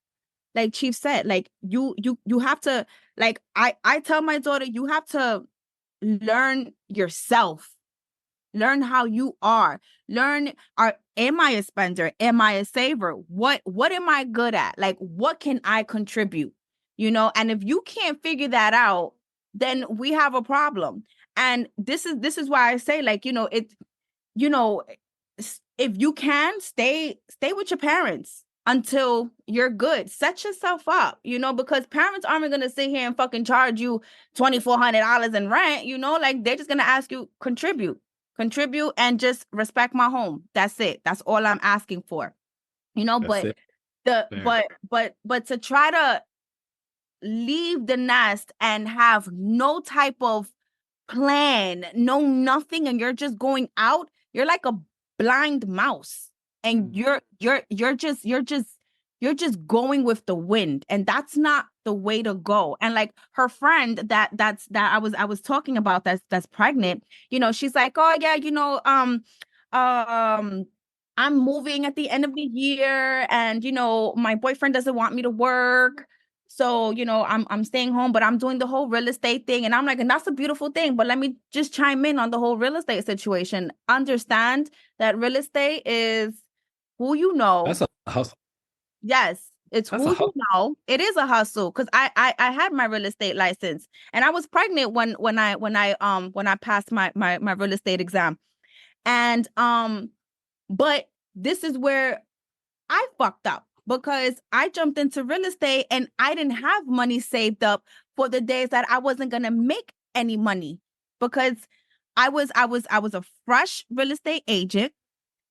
like Chief said, like you have to, like I tell my daughter, you have to learn yourself. Learn how you are. Am I a spender? Am I a saver? What am I good at? Like, what can I contribute? You know, and if you can't figure that out, then we have a problem. And this is why I say, like, you know, if you can stay with your parents until you're good, set yourself up, you know, because parents aren't going to sit here and fucking charge you $2,400 in rent, you know, like they're just going to ask you contribute and just respect my home. That's it. That's all I'm asking for, you know. But but to try to leave the nest and have no type of plan, nothing, and you're just going out, you're like a blind mouse, and you're just going with the wind, and that's not the way to go. And like her friend that I was talking about, that's pregnant, you know, she's like, oh yeah, you know, I'm moving at the end of the year, and you know, my boyfriend doesn't want me to work. So, you know, I'm staying home, but I'm doing the whole real estate thing. And I'm like, and that's a beautiful thing. But let me just chime in on the whole real estate situation. Understand that real estate is who you know. That's a hustle. Yes, it's who you know. It is a hustle, because I had my real estate license, and I was pregnant when I passed my real estate exam. And but this is where I fucked up, because I jumped into real estate and I didn't have money saved up for the days that I wasn't going to make any money, because I was a fresh real estate agent,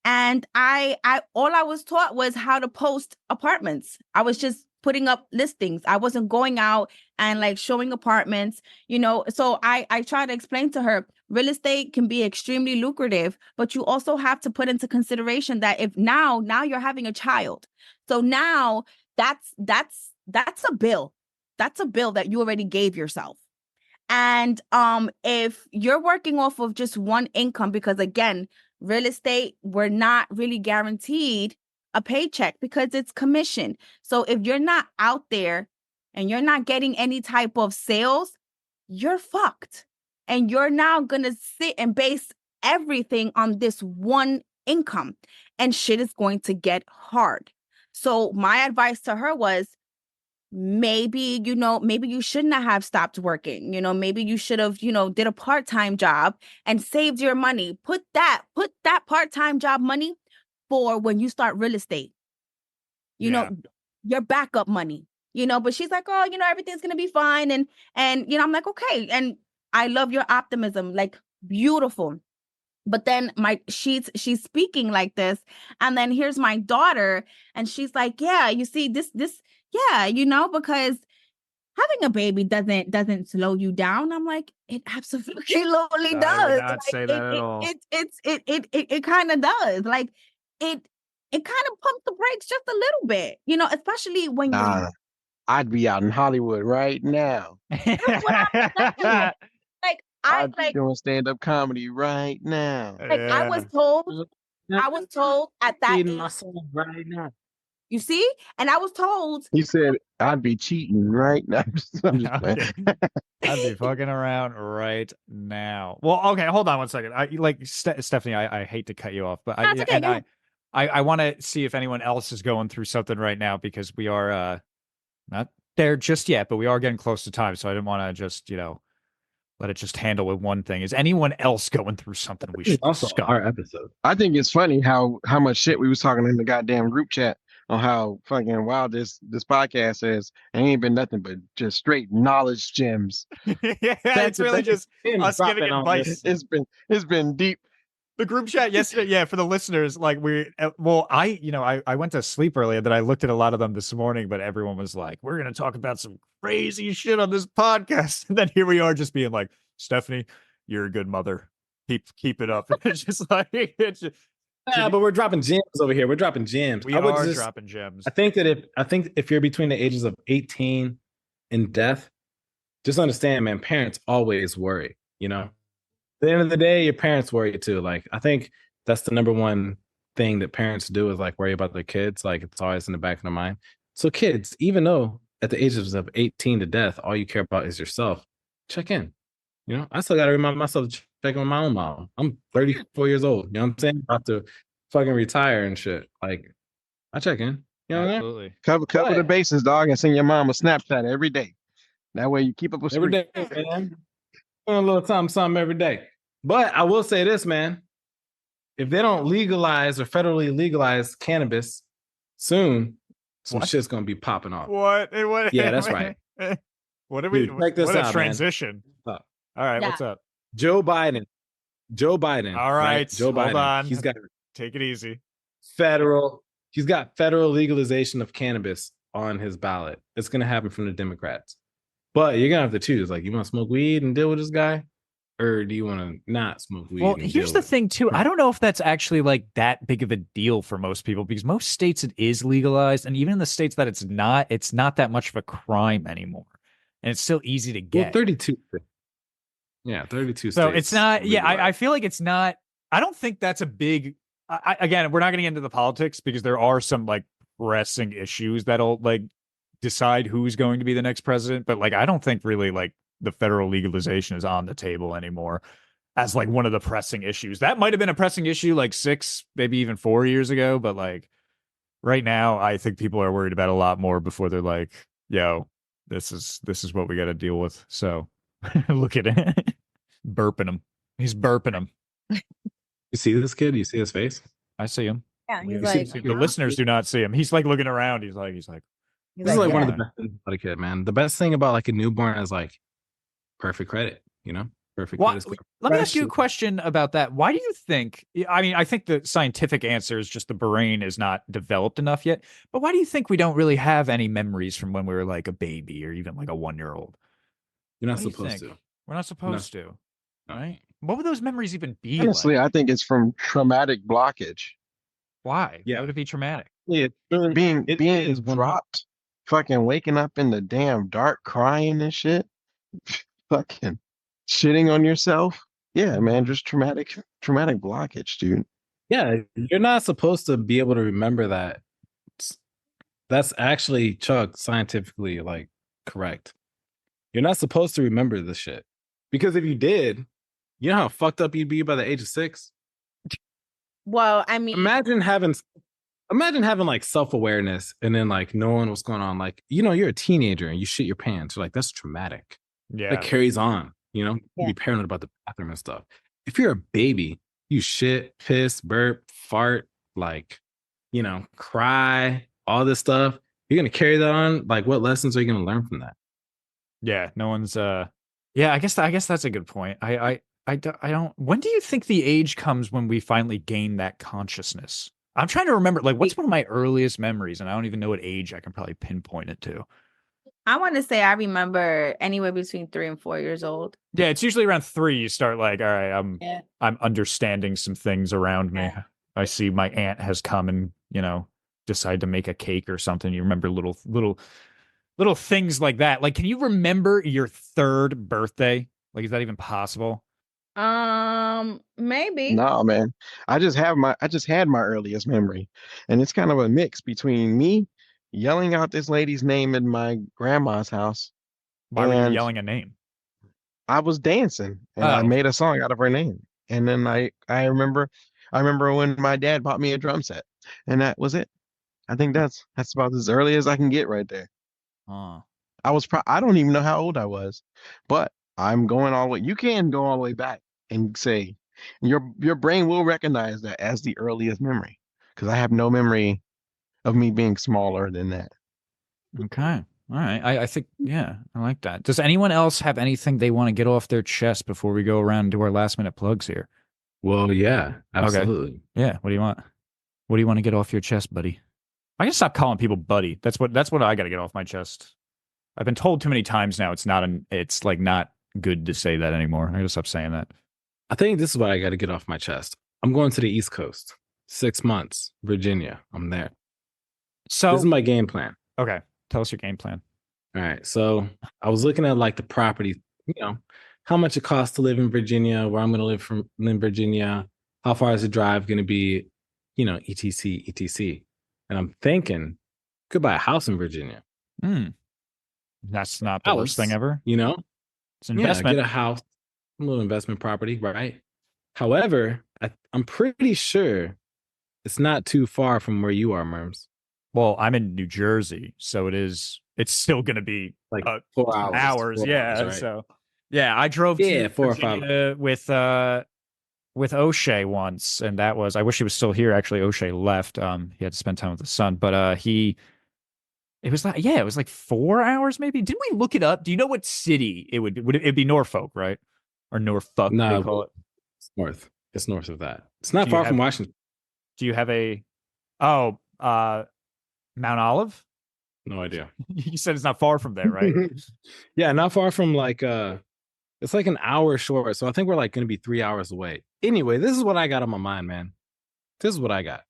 and I all I was taught was how to post apartments. I was just putting up listings. I wasn't going out and like showing apartments, you know. So I try to explain to her, real estate can be extremely lucrative, but you also have to put into consideration that if now you're having a child. So now that's a bill. That's a bill that you already gave yourself. And if you're working off of just one income, because again, real estate, we're not really guaranteed a paycheck because it's commission. So if you're not out there and you're not getting any type of sales, you're fucked. And you're now going to sit and base everything on this one income, and shit is going to get hard. So my advice to her was, maybe you shouldn't have stopped working. You know, maybe you should have, you know, did a part-time job and saved your money. Put that part-time job money for when you start real estate. You know, your backup money, you know. But she's like, oh, you know, everything's going to be fine. And, you know, I'm like, okay. And I love your optimism, like beautiful. But then she's speaking like this, and then here's my daughter, and she's like, yeah, you see, this Yeah, you know, because having a baby doesn't slow you down. I'm like, it absolutely does. I would not Like, say that at all. It kind of does. Like it kind of pumps the brakes just a little bit, you know, especially when you're Nah, I'd be out in Hollywood right now. that's what I'm saying. Like I I'd be doing stand-up comedy right now. I was told at that Feeding age, myself right now. you see, and I was told He said I'd be cheating right now. I'm just playing. I'd be fucking around right now. Well, okay, hold on one second. I like Stephanie. I hate to cut you off, but That's okay, go ahead. I want to see if anyone else is going through something right now because we are not there just yet, but we are getting close to time. So I didn't want to just let it just handle with one thing. Is anyone else going through something we should Also, discuss? our episode. I think it's funny how much shit we was talking in the goddamn group chat on how fucking wild this podcast is. And ain't been nothing but just straight knowledge gems. Yeah, it's really just us giving advice. It's been deep. The group chat yesterday, yeah, for the listeners, like I went to sleep early and then I looked at a lot of them this morning, but everyone was like, we're going to talk about some crazy shit on this podcast. And then here we are just being like, Stephanie, you're a good mother. Keep it up. It's just like, Yeah, but we're dropping gems over here. We're dropping gems. We are dropping gems. I think if you're between the ages of 18 and death, just understand, man, parents always worry, you know? At the end of the day, your parents worry too. Like, I think that's the number one thing that parents do is like worry about their kids. Like, it's always in the back of their mind. So kids, even though at the ages of 18 to death, all you care about is yourself, check in. You know, I still got to remind myself to check on my own mom. I'm 34 years old. You know what I'm saying? About to fucking retire and shit. Like, I check in. You know what I mean? Cover the bases, dog, and send your mom a Snapchat every day. That way you keep up with every day, man. Doing a little something every day. But I will say this, man. If they don't legalize or federally legalize cannabis soon, some shit's gonna be popping off. What? Yeah, that's right. What are we? Dude, check this what a out, transition. Man. All right, what's up? Joe Biden. All right, Joe Biden. Hold on. He's got take it easy. He's got federal legalization of cannabis on his ballot. It's gonna happen from the Democrats. But you're gonna have to choose. Like, you want to smoke weed and deal with this guy? Or do you want to not smoke weed? Well, here's the thing, too. I don't know if that's actually like that big of a deal for most people because most states it is legalized. And even in the states that it's not that much of a crime anymore. And it's still easy to get. Well, 32. Yeah, 32 so states. It's not. Yeah, I feel like it's not. I don't think that's a big. Again, we're not going to get into the politics because there are some like pressing issues that'll like decide who's going to be the next president. But like, I don't think really like the federal legalization is on the table anymore as like one of the pressing issues. That might have been a pressing issue like 6, maybe even 4 years ago. But like right now, I think people are worried about a lot more before they're like, yo, this is what we got to deal with. So look at it. Burping him. He's burping him. You see this kid? You see his face? I see him. Yeah, he's like, the listeners do not see him. He's like looking around. He's like, this is like one of the best things about a kid, man. The best thing about like a newborn is like perfect credit, you know? Perfect credit. Let me ask you a question about that. Why do you think, I mean, I think the scientific answer is just the brain is not developed enough yet, but why do you think we don't really have any memories from when we were like a baby or even like a 1-year-old? You're not supposed to. We're not supposed to, right? What would those memories even be? Honestly, I think it's from traumatic blockage. Why? Yeah. Why would it be traumatic? Yeah, being dropped, fucking waking up in the damn dark, crying and shit, fucking shitting on yourself. Yeah, man, just traumatic blockage, dude. Yeah, you're not supposed to be able to remember that. That's actually, Chuck, scientifically like correct. You're not supposed to remember this shit because if you did, you know how fucked up you'd be by the age of 6. Well, I mean, imagine having like self-awareness and then like knowing what's going on. Like, you know, you're a teenager and you shit your pants. You're like, that's traumatic. Yeah. That carries on, you know, you be paranoid about the bathroom and stuff. If you're a baby, you shit, piss, burp, fart, like, you know, cry, all this stuff. You're going to carry that on. Like, what lessons are you going to learn from that? Yeah. No one's, yeah, I guess that's a good point. I don't, when do you think the age comes when we finally gain that consciousness? I'm trying to remember, like, what's one of my earliest memories, and I don't even know what age I can probably pinpoint it to. I want to say I remember anywhere between 3 and 4 years old. Yeah, it's usually around 3. You start like, all right, I'm understanding some things around me. Yeah. I see my aunt has come and decide to make a cake or something. You remember little things like that. Like, can you remember your 3rd birthday? Like, is that even possible? Maybe. No, man. I just had my earliest memory, and it's kind of a mix between me yelling out this lady's name in my grandma's house. Why were you and yelling a name? I was dancing, and I Oh. made a song out of her name. And then I remember when my dad bought me a drum set, and that was it. I think that's about as early as I can get right there. Huh. I don't even know how old I was, but I'm going all the way. You can go all the way back and say your brain will recognize that as the earliest memory, because I have no memory of me being smaller than that. Okay. All right. I think, yeah, I like that. Does anyone else have anything they want to get off their chest before we go around and do our last minute plugs here? Well, yeah, absolutely. Okay. Yeah. What do you want? What do you want to get off your chest, buddy? I can stop calling people buddy. That's what I got to get off my chest. I've been told too many times now. It's like not good to say that anymore. I gotta stop saying that. I think this is what I got to get off my chest. I'm going to the East Coast. 6 months, Virginia. I'm there. So this is my game plan. Okay. Tell us your game plan. All right. So I was looking at like the property, how much it costs to live in Virginia, where I'm going to live in Virginia, how far is the drive going to be, etc, etc. And I'm thinking, could buy a house in Virginia. That's not the worst thing ever. It's an investment. Get a house, a little investment property, right? However, I'm pretty sure it's not too far from where you are, Murms. Well, I'm in New Jersey, so it's still going to be like 4 hours. 4 hours, right? So, yeah, I drove to 4 or 5 with OSHEA once, and that was, I wish he was still here. Actually, OSHEA left. He had to spend time with his son, but it was like 4 hours maybe. Didn't we look it up? Do you know what city it would be? It'd be Norfolk, right? Or Norfolk, no, they call it. It's north. It's north of that. It's not far from Washington. Do you have Mount Olive? No idea. You said it's not far from there, right? Yeah, not far from it's like an hour short. So I think we're like going to be 3 hours away. Anyway, this is what I got on my mind, man. This is what I got.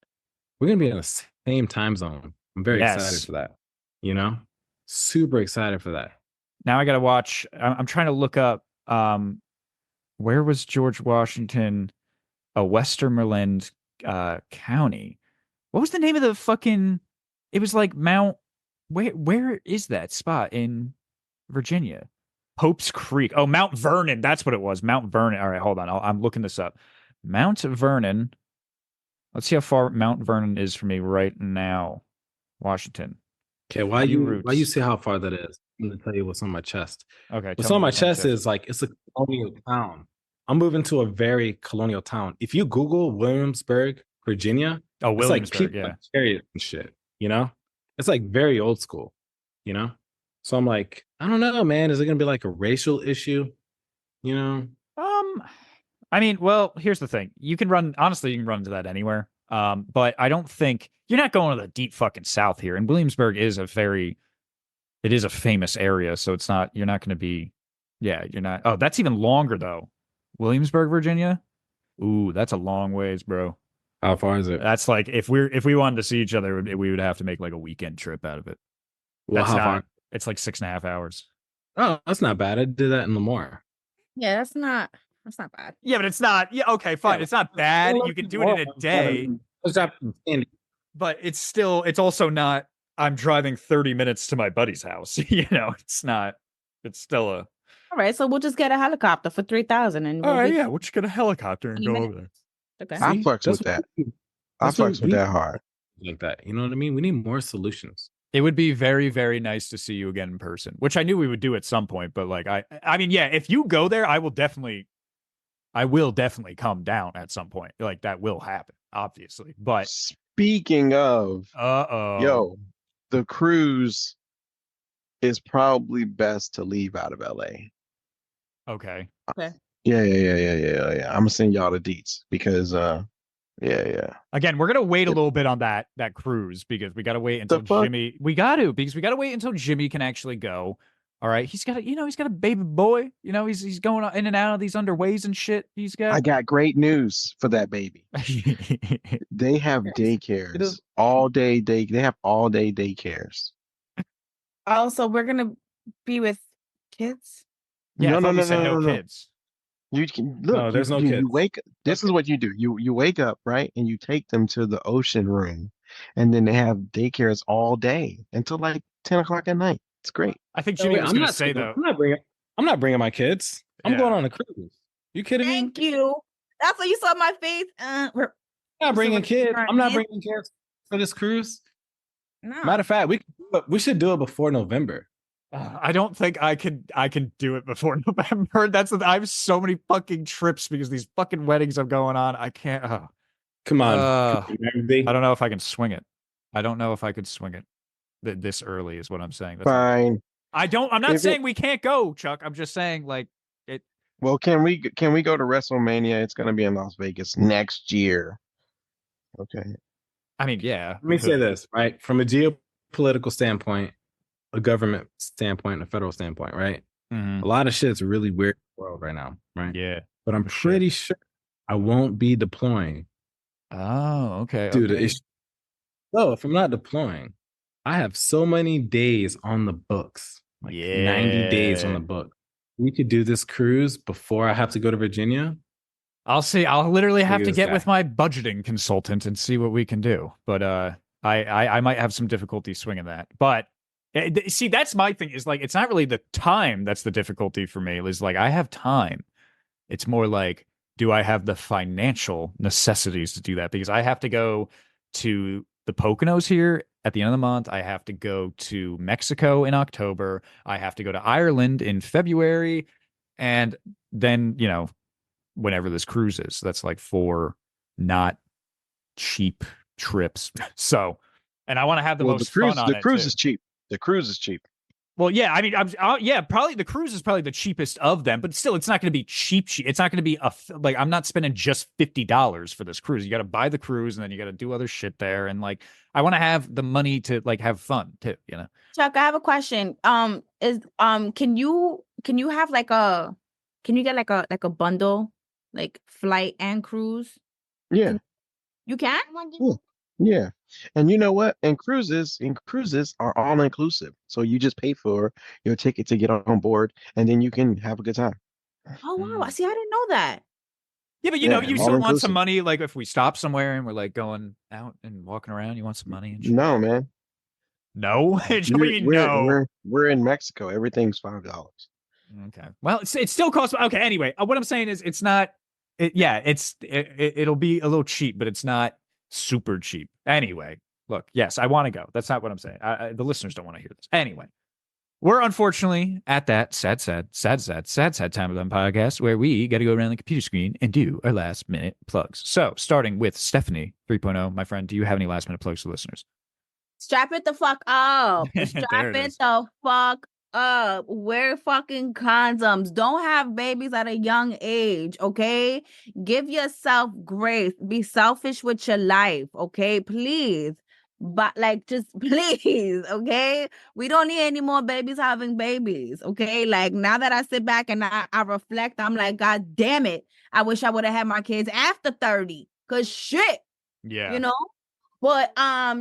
We're going to be in the same time zone. I'm very excited for that. Super excited for that. Now I got to watch. I'm trying to look up where was George Washington, Westmoreland County. What was the name of the fucking? It was like Mount. Where is that spot in Virginia? Pope's Creek. Oh, Mount Vernon. That's what it was. Mount Vernon. All right, hold on. I'm looking this up. Mount Vernon. Let's see how far Mount Vernon is from me right now. Washington. Okay, why you say how far that is? I'm going to tell you what's on my chest. Okay. What's on my chest is like, it's a colonial town. I'm moving to a very colonial town. If you Google Williamsburg, Virginia, it's like people like chariot and shit, It's like very old school, So I'm like, I don't know, man. Is it going to be like a racial issue, I mean, well, here's the thing. You can run into that anywhere. But I don't think you're not going to the deep fucking South here. And Williamsburg is a famous area. So you're not going to be, you're not. Oh, that's even longer though. Williamsburg, Virginia. Ooh, that's a long ways, bro. How far is it? That's like, if we wanted to see each other, we would have to make like a weekend trip out of it. Well, how far? It's like 6.5 hours. Oh, that's not bad. I did that in Lemoore. Yeah, that's not bad. Yeah, but it's not. Yeah, okay, fine. Yeah. It's not bad. You can do it in a day. But it's also not, I'm driving 30 minutes to my buddy's house. It's not. It's still a. All right, so we'll just get a helicopter for $3,000 and we'll just get a helicopter and go over there. Okay. I flex with that. I flex with that hard. Like that. You know what I mean? We need more solutions. It would be very, very nice to see you again in person, which I knew we would do at some point. But like, I mean, yeah, if you go there, I will definitely come down at some point. Like that will happen, obviously. But speaking of, yo, the cruise is probably best to leave out of LA. Okay. Yeah. I'm gonna send y'all the deets because Yeah. Again, we're gonna wait a little bit on that cruise because we gotta wait until Jimi. We gotta wait until Jimi can actually go. All right, he's got a baby boy. He's going in and out of these underways and shit. I got great news for that baby. They have daycares all day. They have all day daycares. Also, we're gonna be with kids. Yeah, No. Kids. You can look. No, there's no you kids. wake. This is what you do. You wake up, right, and you take them to the ocean room, and then they have daycares all day until like 10 o'clock at night. It's great. I think Jimmy was going to say though. I'm not bringing my kids. I'm going on a cruise. You kidding me? Thank you. That's what you saw my face. I'm not bringing kids. I'm not bringing kids for this cruise. No. Matter of fact, we should do it before November. I don't think I can do it before November. I have so many fucking trips because these fucking weddings are going on. I can't. Come on. I don't know if I can swing it. I don't know if I could swing it this early is what I'm saying. That's Fine. I'm not saying we can't go, Chuck. I'm just saying like it. Well, can we go to WrestleMania? It's going to be in Las Vegas next year. Okay. I mean, yeah. Let me say this, right? From a geopolitical standpoint, a government standpoint, a federal standpoint, right? Mm-hmm. A lot of shit's really weird in the world right now, right? Yeah. But I'm pretty sure I won't be deploying. Oh, okay. Dude, okay. So if I'm not deploying, I have so many days on the books, like 90 days on the book. We could do this cruise before I have to go to Virginia. I'll see. I'll literally have to get with my budgeting consultant and see what we can do. But I might have some difficulty swinging that. But see, that's my thing. Is like it's not really the time that's the difficulty for me. It's like I have time. It's more like, do I have the financial necessities to do that? Because I have to go to the Poconos here at the end of the month. I have to go to Mexico in October. I have to go to Ireland in February. And then, whenever this cruise is, that's like 4 not cheap trips. So, and I want to have the most fun on it. The cruise is cheap. The cruise is cheap. Well, yeah, I mean, probably the cruise is probably the cheapest of them, but still, it's not going to be cheap. It's not going to be like I'm not spending just $50 for this cruise. You got to buy the cruise, and then you got to do other shit there, and like I want to have the money to like have fun too. Chuck, I have a question. Can you have can you get like a bundle, like flight and cruise? Yeah. You can? Yeah. And you know what? And cruises are all inclusive. So you just pay for your ticket to get on board, and then you can have a good time. Oh wow. See, I didn't know that. Yeah, but you still want some money. Like if we stop somewhere and we're like going out and walking around, you want some money and shit. No, man. No? We're in Mexico. Everything's $5. Okay. Well, it still costs. Okay. Anyway, what I'm saying is it's not. It'll be a little cheap, but it's not super cheap. Anyway, look, yes, I want to go. That's not what I'm saying. The listeners don't want to hear this. Anyway, we're unfortunately at that sad time of the podcast where we got to go around the computer screen and do our last minute plugs. So starting with Stephanie 3.0, my friend, do you have any last minute plugs for listeners? Strap it the fuck up. Strap it the fuck up. Wear fucking condoms. Don't have babies at a young age, okay? Give yourself grace. Be selfish with your life, okay? Please. But just please, okay? We don't need any more babies having babies, okay? Like now that I sit back and I reflect, I'm like, God damn it. I wish I would have had my kids after 30. Cause shit. Yeah. But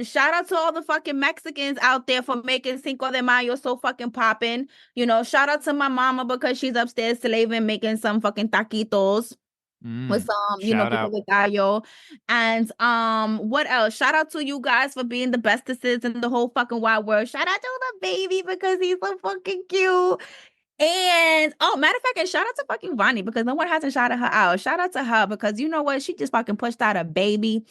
shout out to all the fucking Mexicans out there for making Cinco de Mayo so fucking popping. Shout out to my mama because she's upstairs slaving, making some fucking taquitos with some, pico de gallo. And what else? Shout out to you guys for being the bestesses in the whole fucking wide world. Shout out to the baby because he's so fucking cute. And matter of fact, and shout out to fucking Vonnie because no one hasn't shouted her out. Shout out to her because you know what? She just fucking pushed out a baby.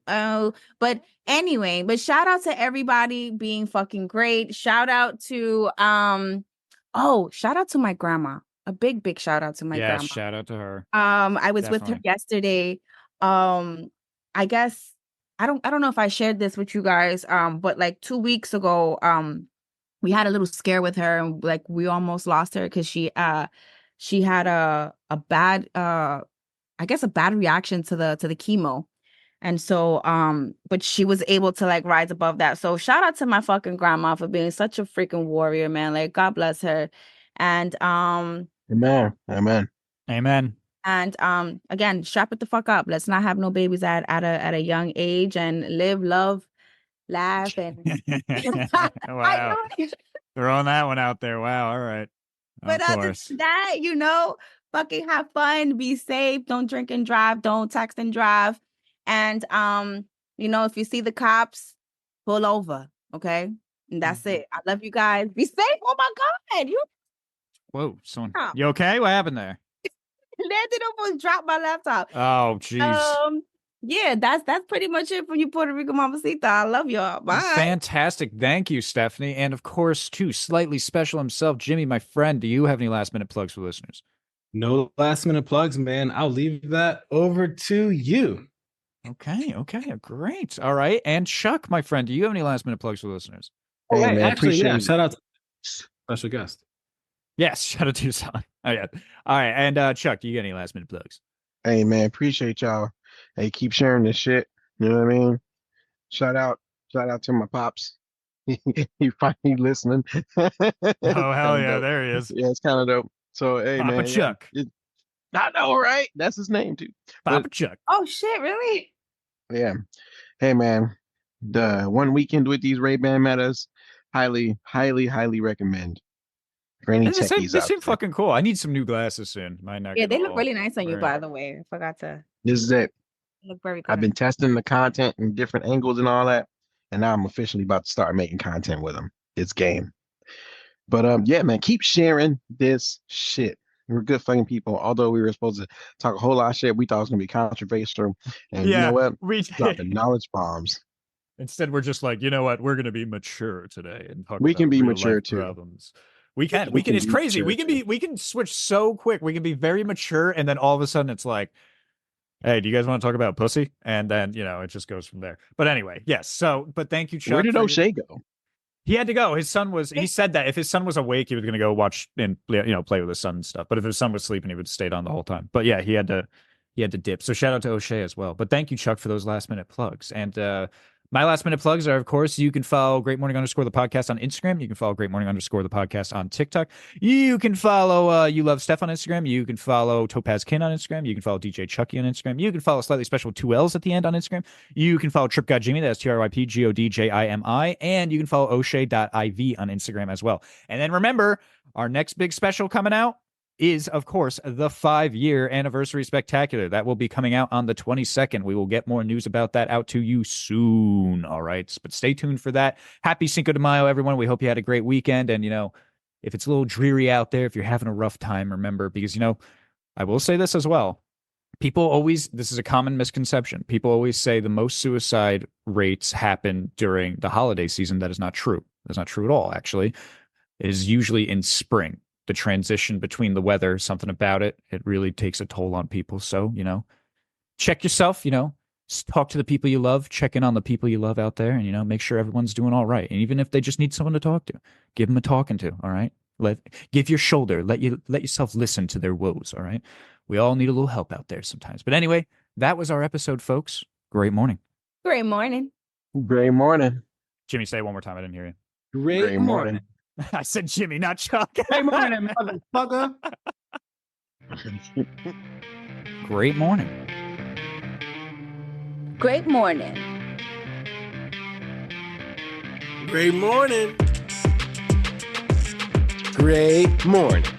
But anyway, shout out to everybody being fucking great. Shout out to shout out to my grandma. A big shout out to my grandma. Shout out to her. I was with her yesterday. I guess I don't know if I shared this with you guys. But like 2 weeks ago, we had a little scare with her and like we almost lost her because she had a bad a bad reaction to the chemo. And so, but she was able to like rise above that. So shout out to my fucking grandma for being such a freaking warrior, man. Like, God bless her. And Amen. again, strap it the fuck up. Let's not have no babies at a young age, and live, love, laugh, and Wow. Throwing that one out there. Wow. All right. But other than that, fucking have fun, be safe, don't drink and drive, don't text and drive. And if you see the cops, pull over. Okay. And that's it. I love you guys. Be safe. Oh my God. Whoa, you okay? What happened there? Landon almost dropped my laptop. Oh, jeez. Yeah, that's pretty much it for you, Puerto Rico Mamacita. I love y'all. Bye. Fantastic. Thank you, Stephanie. And of course, too, slightly special himself, Jimmy, my friend. Do you have any last minute plugs for listeners? No last minute plugs, man. I'll leave that over to you. Okay, great. All right. And Chuck, my friend, do you have any last minute plugs for listeners? Oh, hey, man, actually, yeah. Shout out to special guest. Yes, shout out to your son. Oh, yeah. All right. And Chuck, do you get any last minute plugs? Hey, man, appreciate y'all. Hey, keep sharing this shit. You know what I mean? Shout out to my pops. He finally listening. Oh, hell yeah, there he is. Yeah, it's kind of dope. So, hey, Papa man. Chuck. I know, right? That's his name, too. Papa Chuck. Oh, shit, really? Yeah. Hey, man. The one weekend with these Ray-Ban Metas, highly, highly, highly recommend. For any techies they seem fucking cool. I need some new glasses soon. Yeah, they look really nice on you, by the way. I forgot to. This is it. Look very good. I've been testing the content and different angles and all that, and now I'm officially about to start making content with them. It's game. But yeah, man, keep sharing this shit. We're good fucking people. Although we were supposed to talk a whole lot of shit, we thought it was gonna be controversial. And you know what? We dropping knowledge bombs. Instead, we're just like, you know what? We're gonna be mature today and talk. We can be real mature life too. Problems. We can. It's crazy. We can switch so quick. We can be very mature, and then all of a sudden, it's like, hey, do you guys want to talk about pussy? And then it just goes from there. But anyway, yes. So, but thank you, Chuck. Where did O'Shea go? He had to go. His son was. He said that if his son was awake, he was going to go watch and play with his son and stuff. But if his son was sleeping, he would have stayed on the whole time. But yeah, he had to dip. So shout out to O'Shea as well. But thank you, Chuck, for those last minute plugs. And my last minute plugs are, of course, you can follow Great Morning _ the podcast on Instagram. You can follow Great Morning _ the podcast on TikTok. You can follow You Love Steph on Instagram. You can follow Topaz Kin on Instagram. You can follow DJ Chucky on Instagram. You can follow Slightly Special with 2 L's at the end on Instagram. You can follow Trip God Jimmy. That's TRYPGODJIMI. And you can follow OSHEA.IV on Instagram as well. And then remember, our next big special coming out is, of course, the 5-year anniversary spectacular. That will be coming out on the 22nd. We will get more news about that out to you soon. All right. But stay tuned for that. Happy Cinco de Mayo, everyone. We hope you had a great weekend. And, if it's a little dreary out there, if you're having a rough time, remember, because, I will say this as well. This is a common misconception. People always say the most suicide rates happen during the holiday season. That is not true. That's not true at all, actually. It is usually in spring. The transition between the weather, something about it really takes a toll on people. So, check yourself, talk to the people you love, check in on the people you love out there, and, make sure everyone's doing all right. And even if they just need someone to talk to, give them a talking to. All right. Give your shoulder, let yourself listen to their woes. All right. We all need a little help out there sometimes. But anyway, that was our episode, folks. Great morning. Great morning. Great morning. Jimmy, say it one more time. I didn't hear you. Great morning. I said Jimmy, not Chuck. Great morning, motherfucker. Great morning. Great morning. Great morning. Great morning.